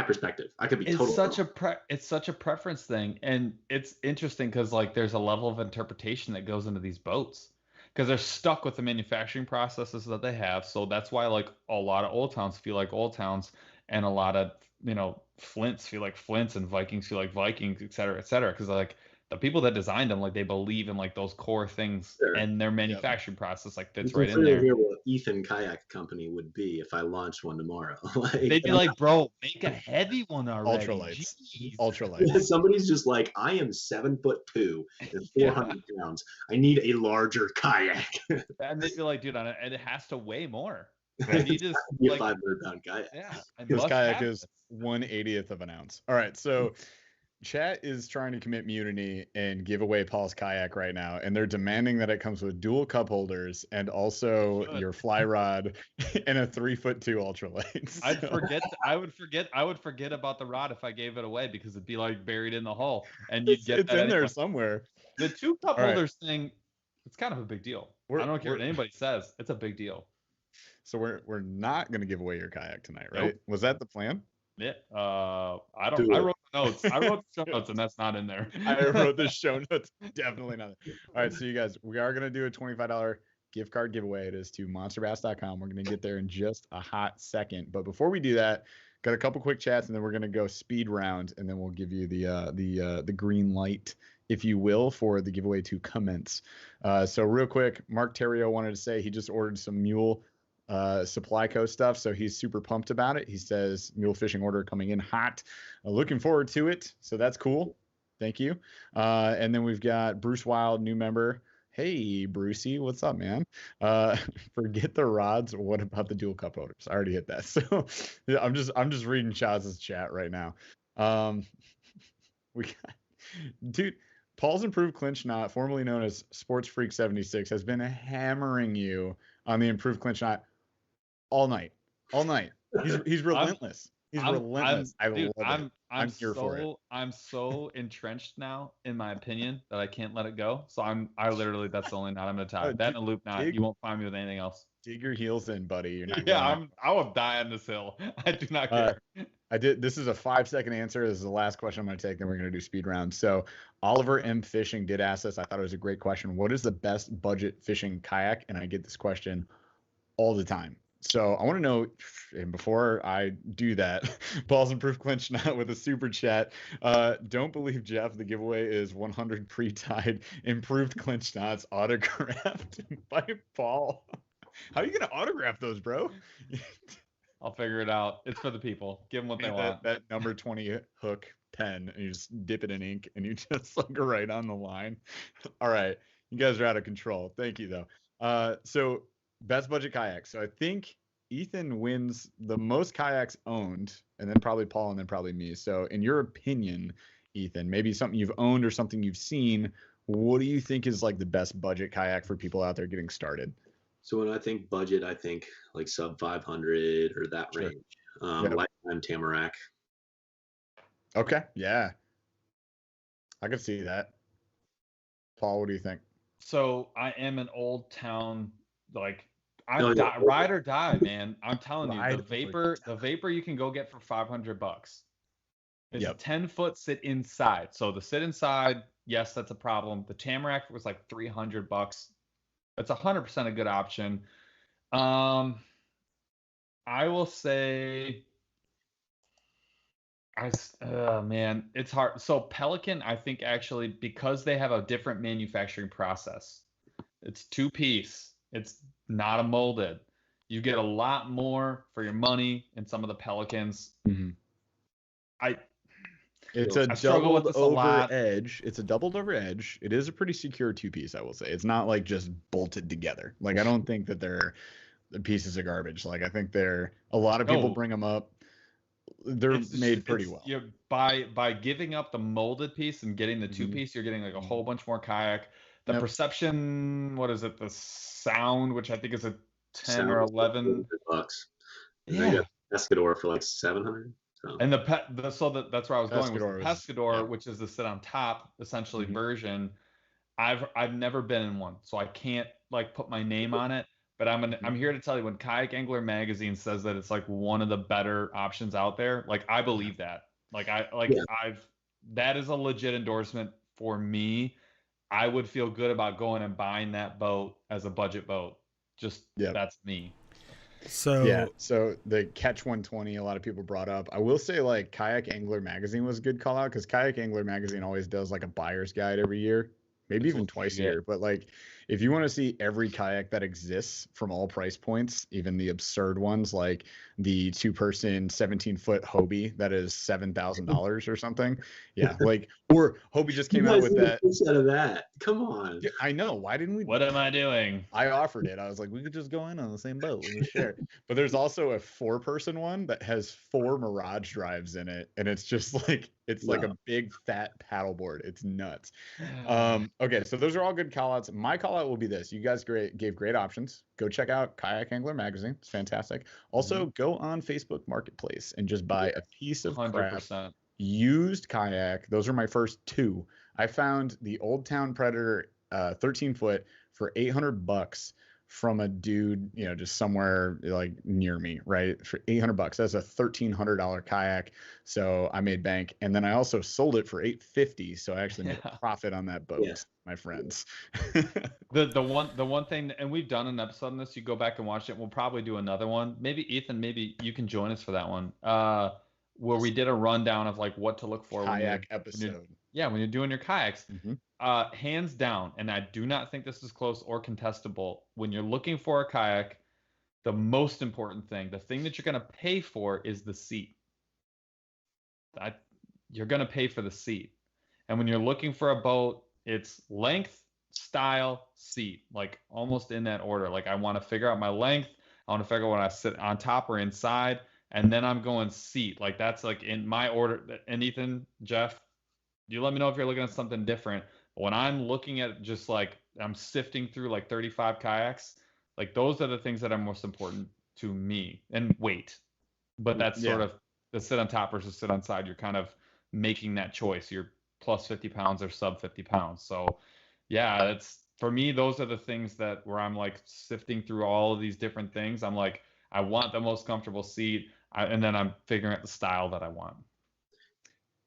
perspective. I could be totally wrong. It's such a preference thing, and it's interesting because like there's a level of interpretation that goes into these boats because they're stuck with the manufacturing processes that they have. So that's why like a lot of Old Towns feel like Old Towns, and a lot of Flints feel like Flints, and Vikings feel like Vikings, et cetera, because like the people that designed them, like they believe in like those core things, and their manufacturing process like fits right in there. Hear what Ethan Kayak Company would be if I launched one tomorrow. They'd be like, bro, make a heavy one already. Ultralights. Somebody's just like, I am 7'2" and 400 pounds. I need a larger kayak. And they'd be like, dude, and it has to weigh more. I need to be a 500-pound kayak. Yeah, this kayak is 1/80th of an ounce. All right, so chat is trying to commit mutiny and give away Paul's kayak right now, and they're demanding that it comes with dual cup holders and also your fly rod and a 3'2" ultralight. So. I would forget about the rod if I gave it away because it'd be like buried in the hull, and you'd get it's in there somewhere. The 2 cup holders thing, it's kind of a big deal. I don't care what anybody says. It's a big deal. So we're not gonna give away your kayak tonight, right? Nope. Was that the plan? Yeah. I don't. I wrote the notes. I wrote the show notes, and that's not in there. I wrote the show notes. Definitely not. All right, so you guys, we are gonna do a $25 gift card giveaway. It is to monsterbass.com. We're gonna get there in just a hot second. But before we do that, got a couple quick chats, and then we're gonna go speed round, and then we'll give you the green light, if you will, for the giveaway to commence. So real quick, Mark Terrio wanted to say he just ordered some mule Supply Co stuff, so he's super pumped about it. He says mule fishing order coming in hot. Looking forward to it. So that's cool. Thank you. And then we've got Bruce Wild, new member. Hey, Brucey, what's up, man? Forget the rods. What about the dual cup holders? I already hit that. So yeah, I'm just reading Chaz's chat right now. We got, dude. Paul's Improved Clinch Knot, formerly known as Sports Freak 76, has been hammering you on the Improved Clinch Knot all night. He's relentless. He's relentless. I love it. I'm here for it. I'm so entrenched now in my opinion that I can't let it go. So I literally, that's the only knot I'm gonna tie. That and a loop knot. You won't find me with anything else. Dig your heels in, buddy. You're not. Yeah, I will die on this hill. I do not care. This is a 5-second answer. This is the last question I'm going to take. Then we're going to do speed round. So Oliver M. Fishing did ask us. I thought it was a great question. What is the best budget fishing kayak? And I get this question all the time. So I want to know, and before I do that, Paul's Improved Clinch Knot with a super chat. Don't believe Jeff. The giveaway is 100 pre-tied improved clinch knots autographed by Paul. How are you going to autograph those, bro? I'll figure it out. It's for the people. Give them what they want. That number 20 hook pen, and you just dip it in ink, and you just like right on the line. All right. You guys are out of control. Thank you, though. So best budget kayak. So I think Ethan wins the most kayaks owned, and then probably Paul, and then probably me. So in your opinion, Ethan, maybe something you've owned or something you've seen, what do you think is like the best budget kayak for people out there getting started? So when I think budget, I think like sub 500 or that range. Lifetime Tamarack. Okay. Yeah. I could see that. Paul, what do you think? So I am an old town, like ride or die, man. I'm telling you, the vapor you can go get for $500. It's a 10-foot sit inside. So the sit inside, yes, that's a problem. The Tamarack was like $300. It's 100% a good option. I will say, man, it's hard. So Pelican, I think actually, because they have a different manufacturing process, it's 2-piece. It's not a molded. You get a lot more for your money in some of the Pelicans. Mm-hmm. It's a doubled over edge. It is a pretty secure 2-piece, I will say. It's not like just bolted together. Like I don't think that they're pieces of garbage. Like I think a lot of people bring them up. They're made pretty well. By giving up the molded piece and getting the 2-piece, you're getting like a whole bunch more kayak. The perception, what is it? The sound, which I think is a 10 or 11 bucks. Yeah. They got Pescador for like 700. And that's where I was going with the Pescador, which is the sit on top essentially version. I've never been in one, so I can't like put my name on it. But I'm here to tell you, when Kayak Angler Magazine says that it's like one of the better options out there, like I believe that. That is a legit endorsement for me. I would feel good about going and buying that boat as a budget boat. That's me. So the Catch 120, a lot of people brought up. I will say like Kayak Angler Magazine was a good call out, because Kayak Angler Magazine always does like a buyer's guide every year, maybe even twice a year. But like if you want to see every kayak that exists from all price points, even the absurd ones like the 2-person 17-foot Hobie that is $7,000 or something. Yeah, like, or Hobie just came out with that. Instead of that, come on. Yeah, I know. Why didn't we? What am I doing? I offered it. I was like, we could just go in on the same boat. We share. But there's also a 4-person one that has 4 Mirage drives in it, and it's just like like a big fat paddleboard. It's nuts. Okay, so those are all good call outs. My call out will be this. You guys gave great options. Go check out Kayak Angler Magazine. It's fantastic. Also, go on Facebook Marketplace and just buy a piece of 100%. Crap used kayak. Those are my first 2. I found the Old Town Predator 13-foot for $800 from a dude, just somewhere like near me, right? For $800. That's a $1,300 kayak. So I made bank, and then I also sold it for $850. So I actually made a profit on that boat, my friends. The one thing, and we've done an episode on this. You go back and watch it. We'll probably do another one. Maybe Ethan, maybe you can join us for that one. Where we did a rundown of like what to look for kayak episode. When you're doing your kayaks. Mm-hmm. Hands down, and I do not think this is close or contestable. When you're looking for a kayak, the most important thing, the thing that you're going to pay for, is the seat. You're going to pay for the seat. And when you're looking for a boat, it's length, style, seat, like almost in that order. Like I want to figure out my length. I want to figure out when I sit on top or inside, and then I'm going seat. Like that's like in my order. And Ethan, Jeff, you let me know if you're looking at something different. When I'm looking at just like I'm sifting through like 35 kayaks, like those are the things that are most important to me. And weight, but that's sort of the sit on top versus sit on side. You're kind of making that choice. You're plus 50 pounds or sub 50 pounds. So yeah, that's for me. Those are the things that where I'm like sifting through all of these different things. I'm like, I want the most comfortable seat, and then I'm figuring out the style that I want.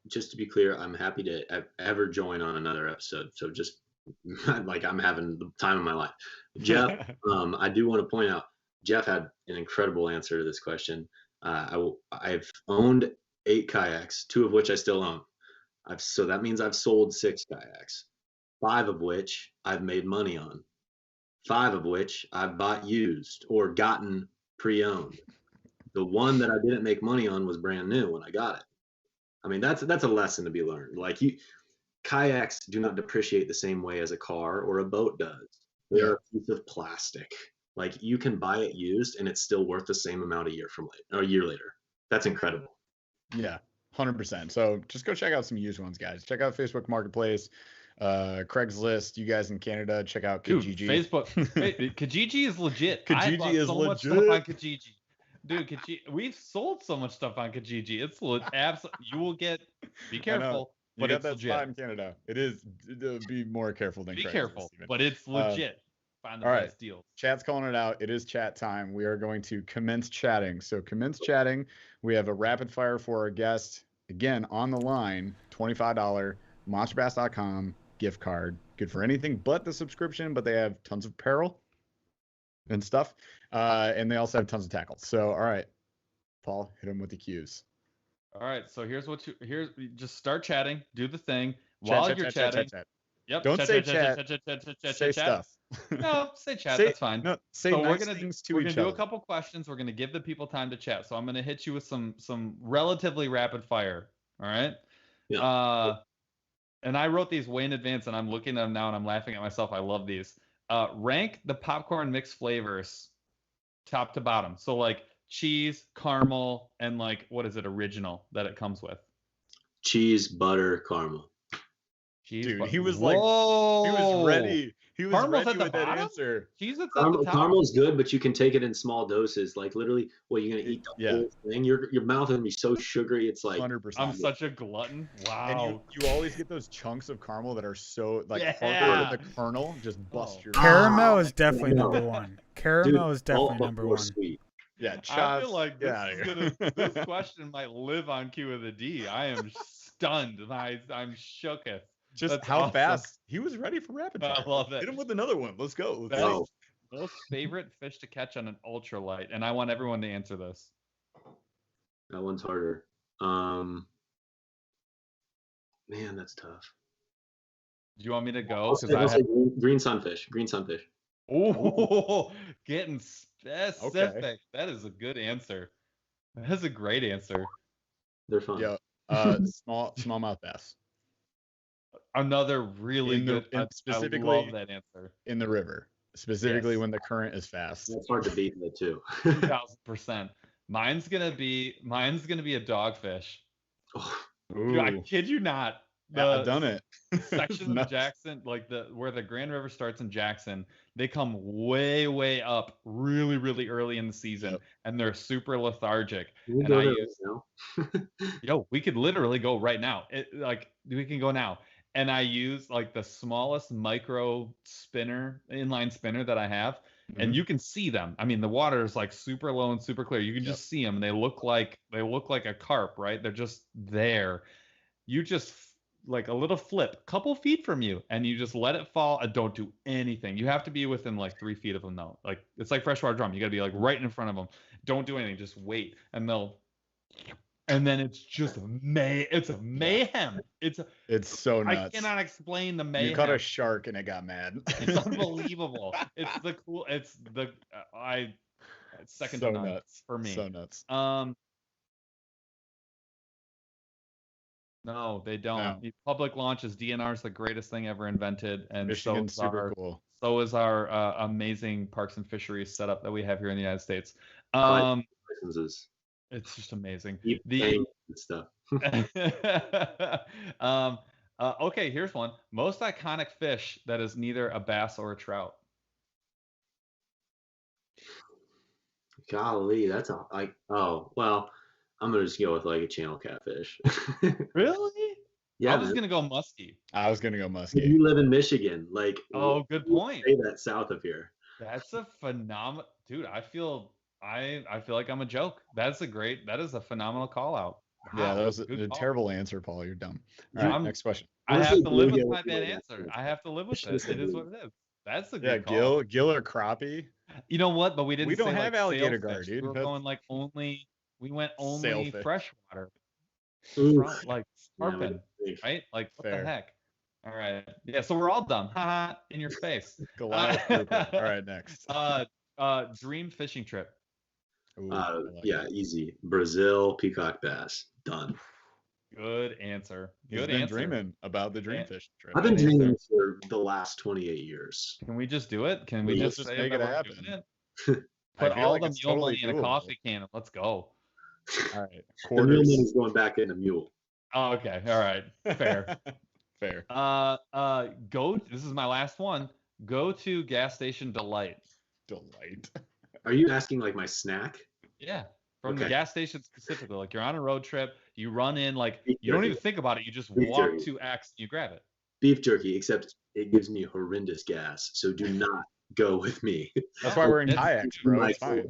Just to be clear, I'm happy to ever join on another episode. So just like I'm having the time of my life. Jeff, I do want to point out, Jeff had an incredible answer to this question. I've owned 8 kayaks, 2 of which I still own. So that means I've sold 6 kayaks, 5 of which I've made money on, 5 of which I've bought used or gotten pre-owned. The one that I didn't make money on was brand new when I got it. I mean, that's a lesson to be learned. Like kayaks do not depreciate the same way as a car or a boat does. They're a piece of plastic. Like you can buy it used and it's still worth the same amount a year later. That's incredible. Yeah, 100%. So just go check out some used ones, guys. Check out Facebook Marketplace, Craigslist. You guys in Canada, check out Kijiji. Dude, Facebook. Kijiji is legit. Kijiji is legit. Much stuff on Kijiji. Dude, we've sold so much stuff on Kijiji. It's absolutely. You will get. Be careful, but it's legit. Spot in Canada. It is. Be more careful than. Be Craigslist, careful, even. But it's legit. Find the best deals. Chat's calling it out. It is chat time. We are going to commence chatting. So commence chatting. We have a rapid fire for our guest. Again, on the line, $25 MonsterBass.com gift card. Good for anything but the subscription, but they have tons of apparel and stuff. And they also have tons of tackles. So, all right, Paul, hit him with the cues. All right. So here's just start chatting. Do the thing while you're chatting. Yep. Don't say chat. Say stuff. No, say chat. That's fine. No, say nice things to each other. We're gonna do a couple questions. We're gonna give the people time to chat. So I'm gonna hit you with some relatively rapid fire. All right. Yeah. And I wrote these way in advance, and I'm looking at them now, and I'm laughing at myself. I love these. Rank the popcorn mix flavors, top to bottom. So like cheese, caramel, and like what is it original that it comes with? Cheese, butter, caramel. Cheese, dude, he was like, he was ready. He was Caramel's ready with that bottom? answer. Cheese at the top. Caramel's good, but you can take it in small doses. Like literally, you're gonna eat the whole thing. Your mouth is gonna be so sugary. It's like 100%. I'm such a glutton. Wow. And you always get those chunks of caramel that are so like part of the kernel just bust your. Caramel is definitely number one. Caramel is definitely number one. Sweet. Yeah, I feel like this question might live on Q of the D. I am stunned. I'm shooketh. Just That's how awesome. fast he was ready for rapid fire. I love it. Hit him with another one. Let's go. Most favorite fish to catch on an ultralight, and I want everyone to answer this. That one's harder. Man, that's tough. Do you want me to go? I'll say green sunfish. Green sunfish. Oh, getting specific. Okay. That is a good answer. That is a great answer. They're fun. Yeah. Smallmouth bass. Another really good. Specifically, I love that answer. In the river, specifically when the current is fast. That's hard to beat that too. 2,000%. Mine's gonna be a dogfish. Dude, I kid you not. I've done it. Section of Jackson, like where the Grand River starts in Jackson, they come way up, really, really early in the season, and they're super lethargic. We could literally go right now. We can go now. and I use like the smallest micro inline spinner that I have, and you can see them. I mean, the water is like super low and super clear. You can just see them, and they look like a carp, right? They're just there. You just like a little flip, couple feet from you, and you just let it fall and don't do anything. You have to be within like 3 feet of them though. Like it's like freshwater drum. You got to be like right in front of them. Don't do anything. Just wait, and then it's just it's a mayhem. It's so nuts. I cannot explain the mayhem. You caught a shark and it got mad. It's unbelievable. It's second to none for me. So nuts. No, they don't. No. The public launches, DNR is the greatest thing ever invented, and Michigan's super cool. So is our amazing parks and fisheries setup that we have here in the United States. It's just amazing. The stuff. Okay, here's one. Most iconic fish that is neither a bass or a trout. Golly, that's I'm gonna just go with like a channel catfish. Really? Yeah. I was gonna go muskie. You live in Michigan, like. Oh, good point. Say that south of here. That's a phenomenal, dude. I feel like I'm a joke. That is a phenomenal call out. Wow, yeah, that was a terrible answer, Paul. You're dumb. All right, next question. I have to live with my bad answer. I have to live with it. It is what it is. That's a good call. Gill or crappie. You know what? But we didn't. We don't have like alligator gar, dude. We were going like only. We went only sailfish. Freshwater. Like tarpon, right? Like what the heck? All right. Yeah. So we're all dumb. Haha. In your face. Goliath. All right. Next. Dream fishing trip. Ooh, easy. Brazil, peacock bass. Done. Good answer. You've been dreaming about the dream fishing trip. I've been dreaming for the last 28 years. Can we just do it? Can we just make it happen? Put all the mule money in a coffee can. Let's go. All right. The mule money's going back in the mule. Oh, okay. All right. Fair. Fair. This is my last one. Go to gas station Delight. Are you asking like my snack? Yeah. From the gas station specifically. Like you're on a road trip, you run in, like you don't even think about it. You just walk to X and you grab it. Beef jerky, except it gives me horrendous gas. So do not go with me. That's why we're in kayaks, bro. It's fine.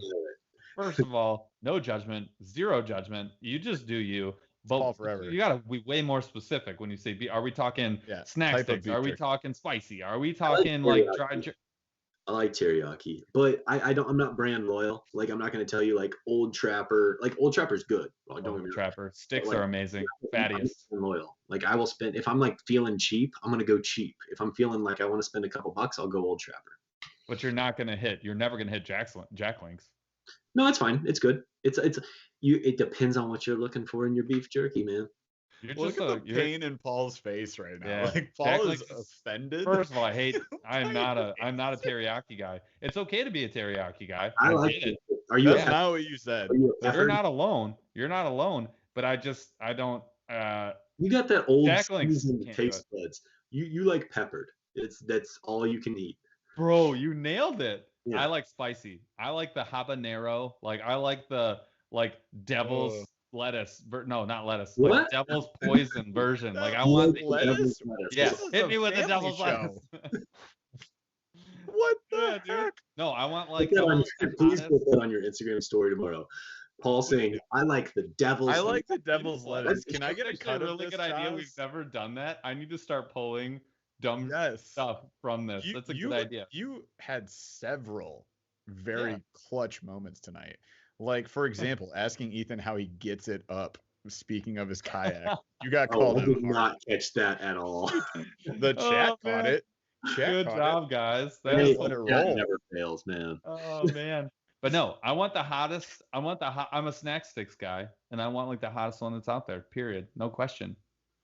First of all, no judgment, zero judgment. You just do you. But forever. You gotta be way more specific when you say are we talking snack sticks? Are we talking spicy? Are we talking like dry? I like teriyaki, but I'm not brand loyal. Like I'm not gonna tell you like Old Trapper. Like Old Trapper's good. Well, Old Trapper sticks are amazing. Fattiest. I'm loyal. Like I will spend if I'm like feeling cheap, I'm gonna go cheap. If I'm feeling like I want to spend a couple bucks, I'll go Old Trapper. But you're never gonna hit Jack Links. No, it's fine. It's good. It depends on what you're looking for in your beef jerky, man. Look at the pain in Paul's face right now. Yeah. Like Paul is offended. First of all, I'm not a teriyaki guy. It's okay to be a teriyaki guy. I like it. Are you? That's not what you said. You're not alone. But I don't. You got that old Jack Links taste buds. You like peppered. That's all you can eat. Bro, you nailed it. Yeah. I like spicy. I like the habanero. Like I like the devil's lettuce. No, not lettuce. What? Like devil's poison version. Like I want the lettuce. Yeah, hit me with the devil's lettuce. What the heck? No, I want like. Please put that on your Instagram story tomorrow. Paul saying, "I like the devil's." I like the devil's lettuce. Can I get a cut of this? Really good idea. We've never done that. I need to start pulling dumb stuff from this. That's a good idea. You had several very clutch moments tonight. Like, for example, asking Ethan how he gets it up. Speaking of his kayak, you got called out. I did not catch that at all. The chat caught it. Good job, guys. Let it roll. Never fails, man. Oh man. But no, I want the hottest. I'm a snack sticks guy, and I want like the hottest one that's out there. Period. No question.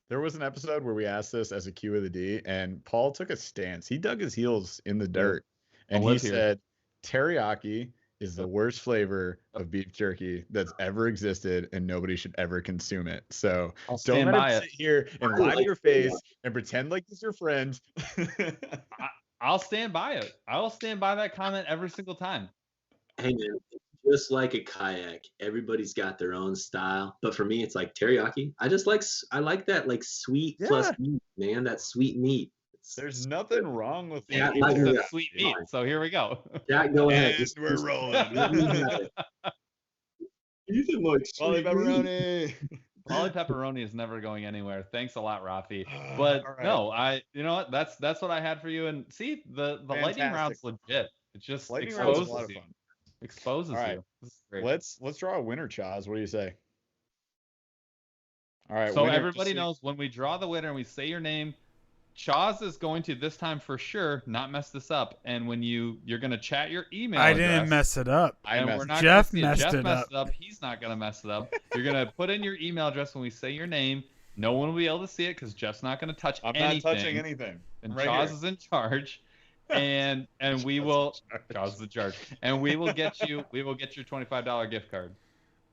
There was an episode where we asked this as a Q of the D, and Paul took a stance. He dug his heels in the dirt, and he said, "Teriyaki is the worst flavor of beef jerky that's ever existed, and nobody should ever consume it." So don't let him sit here and lie to your face and pretend like he's your friend. I'll stand by it. I will stand by that comment every single time. Hey man, just like a kayak. Everybody's got their own style, but for me, it's like teriyaki. I like that like sweet plus meat, man. That sweet meat. There's nothing wrong with Yeah, the I Yeah. said sweet meat. So here we go. Jack, go ahead. And we're rolling. Ethan likes Wally sweet meat. pepperoni. Wally pepperoni is never going anywhere. Thanks a lot, Rafi. But All right. no, you know what? That's what I had for you. And see, the lightning round's legit. It just Lightning round's a exposes lot of you. fun. Exposes All right. you. This is great. Let's draw a winner, Chaz. What do you say? All right. So winner, everybody knows when we draw the winner and we say your name, Chaz is going to this time for sure not mess this up. And when you're gonna chat your email I address, didn't mess it up. Jeff messed Jeff it messed up. it up. He's not gonna mess it up. You're gonna put in your email address when we say your name. No one will be able to see it because Jeff's not gonna touch anything. I'm not touching anything. And right Chaz here. is in charge. And we will Chaz is in charge. And we will get your $25 gift card.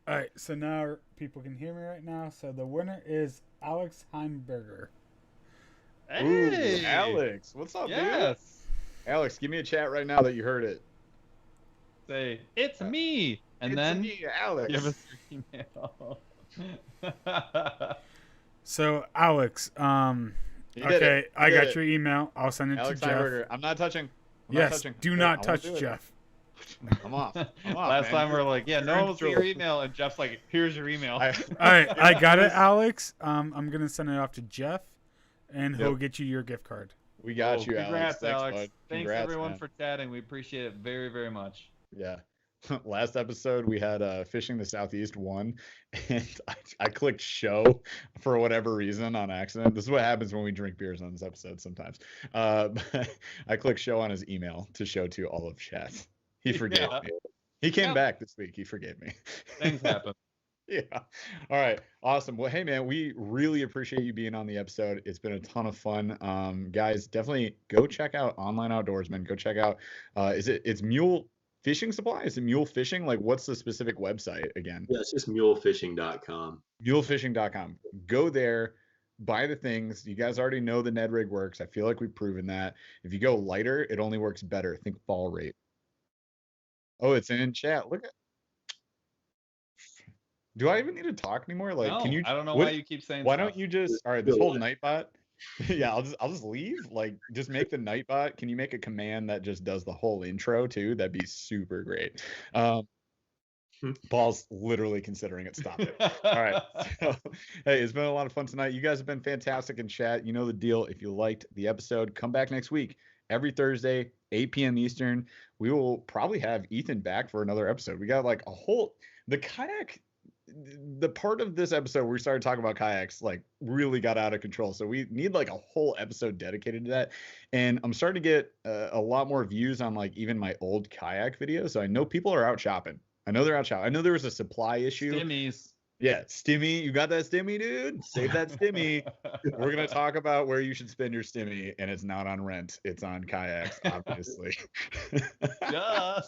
All right, so now people can hear me right now. So the winner is Alex Heimberger. Hey, Ooh, Alex. What's up, yes. dude? Alex, give me a chat right now that you heard it. Say, it's me. And It's then me, Alex. give us your email. So Alex, You did okay, it. I You did got it. your email. I'll send it Alex to Jeff. Steinberger. I'm not touching. I'm not Yes, touching. do I not won't touch do it. Jeff. I'm off. I'm off, Last man. time we are like, yeah, no You're in one will see your control. email, and Jeff's like, here's your email. All right, I got it, Alex. I'm gonna send it off to Jeff, and he'll Yep. get you your gift card. We got Cool. you, Congrats, Alex. Alex. Thanks Congrats, everyone man. for chatting. We appreciate it very, very much. Yeah. Last episode we had Fishing the Southeast 1, and I clicked show for whatever reason on accident. This is what happens when we drink beers on this episode sometimes. But I clicked show on his email to show to all of chat. He forgave me. He came back this week. He forgave me. Things happen. Yeah. All right. Awesome. Well, hey man, we really appreciate you being on the episode. It's been a ton of fun. Guys, definitely go check out Online Outdoorsman. Go check out it's Mule Fishing Supply? Is it Mule Fishing? Like what's the specific website again? Yeah, it's just mulefishing.com. Mulefishing.com. Go there, buy the things. You guys already know the Ned rig works. I feel like we've proven that. If you go lighter, it only works better. Think fall rate. Oh, it's in chat. Look at. Do I even need to talk anymore? Like, No, can you? I don't know what- why you keep saying. Why stuff. don't you just? All right, this whole Nightbot. Yeah, I'll just leave. Like, just make the Nightbot. Can you make a command that just does the whole intro too? That'd be super great. Paul's literally considering it. Stop it. All right. So, hey, it's been a lot of fun tonight. You guys have been fantastic in chat. You know the deal. If you liked the episode, come back next week. Every Thursday, 8 p.m. Eastern. We will probably have Ethan back for another episode. We got like the kayak. The part of this episode where we started talking about kayaks like really got out of control. So we need like a whole episode dedicated to that. And I'm starting to get a lot more views on like even my old kayak videos. So I know people are out shopping. I know they're out shopping. I know there was a supply issue. Stimmies. Yeah, stimmy. You got that stimmy, dude? Save that stimmy. We're going to talk about where you should spend your stimmy, and it's not on rent. It's on kayaks, obviously. Duh.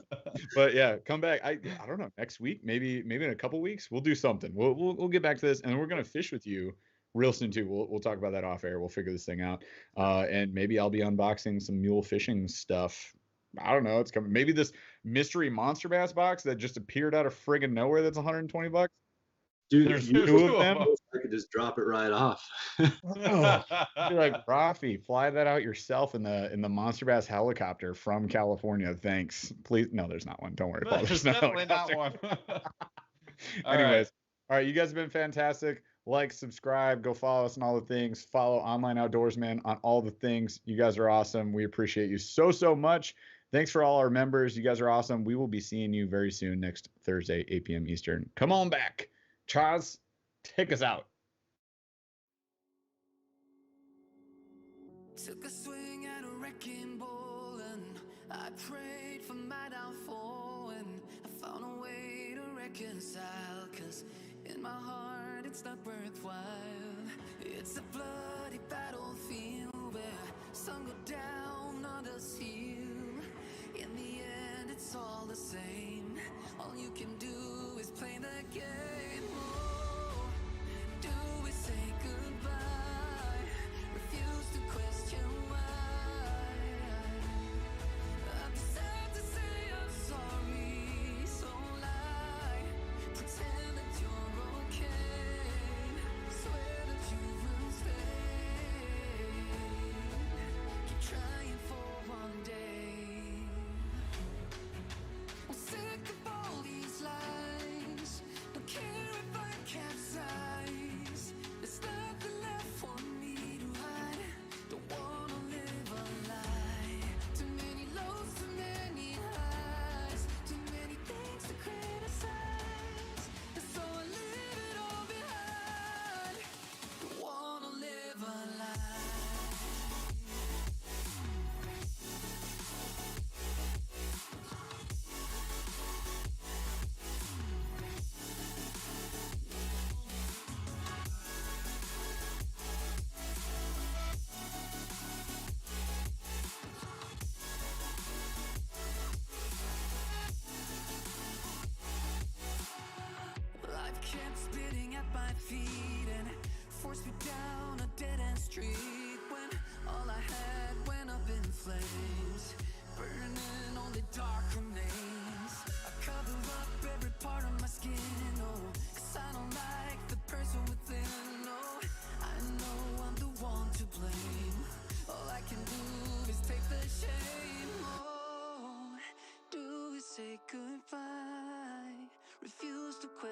But yeah, come back. I don't know, next week, maybe in a couple weeks, we'll do something. We'll get back to this, and we're going to fish with you real soon too. We'll talk about that off air. We'll figure this thing out. And maybe I'll be unboxing some mule fishing stuff. I don't know. It's coming. Maybe this mystery monster bass box that just appeared out of friggin' nowhere that's $120. Dude, There's you two of them. I could just drop it right off. You're like, Rafi, fly that out yourself in the monster bass helicopter from California. Thanks. Please. No, there's not one. Don't worry, Paul. There's no Definitely not helicopter. one. Anyways, all right. You guys have been fantastic. Like, subscribe, go follow us on all the things. Follow Online Outdoorsman on all the things. You guys are awesome. We appreciate you so much. Thanks for all our members. You guys are awesome. We will be seeing you very soon next Thursday, 8 p.m. Eastern. Come on back. Chaz, take us out. Took a swing at a wrecking ball and I prayed for my downfall and I found a way to reconcile, 'cause in my heart it's not worthwhile. It's a bloody battlefield where some go down, others heal. In the end it's all the same. All you can do is play the game. Oh, do we say goodbye? Refuse to question why. I deserve to say I'm sorry so loud.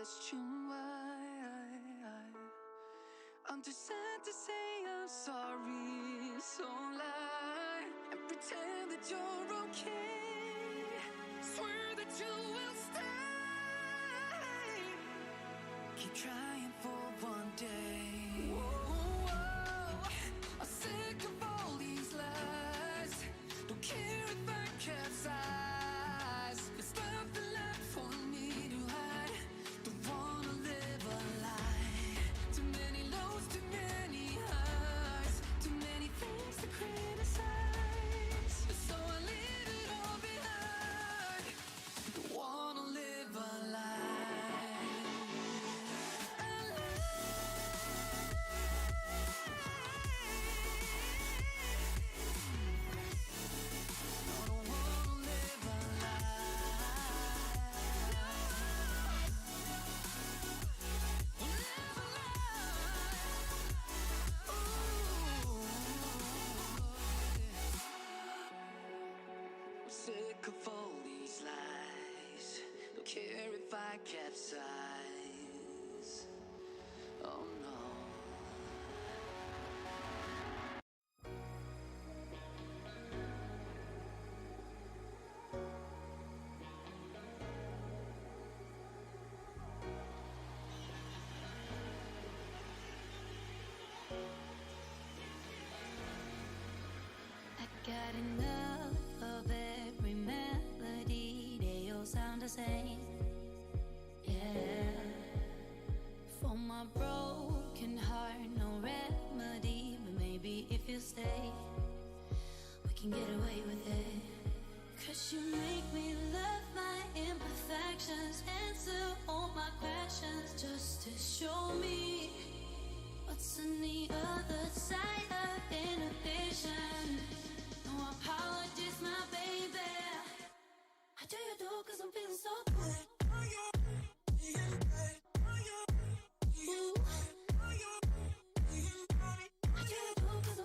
question why I'm too sad to say I'm sorry. So lie and pretend that you're okay. Swear that you will stay. Keep trying for one day. Whoa, I'm sick of all these lies. Don't care if I capsize. There's nothing left for me to hide. Don't wanna live a lie. Too many lows, too many highs. Too many things to criticize. So I leave it all behind. Don't wanna live a lie. Sick of all these lies. Don't care if I capsize. Oh no. I got enough of every melody. They all sound the same. Yeah. For my broken heart, no remedy. But maybe if you stay, we can get away with it. 'Cause you make me love my imperfections, answer all my questions, just to show me what's on the other side of inhibition. No apology.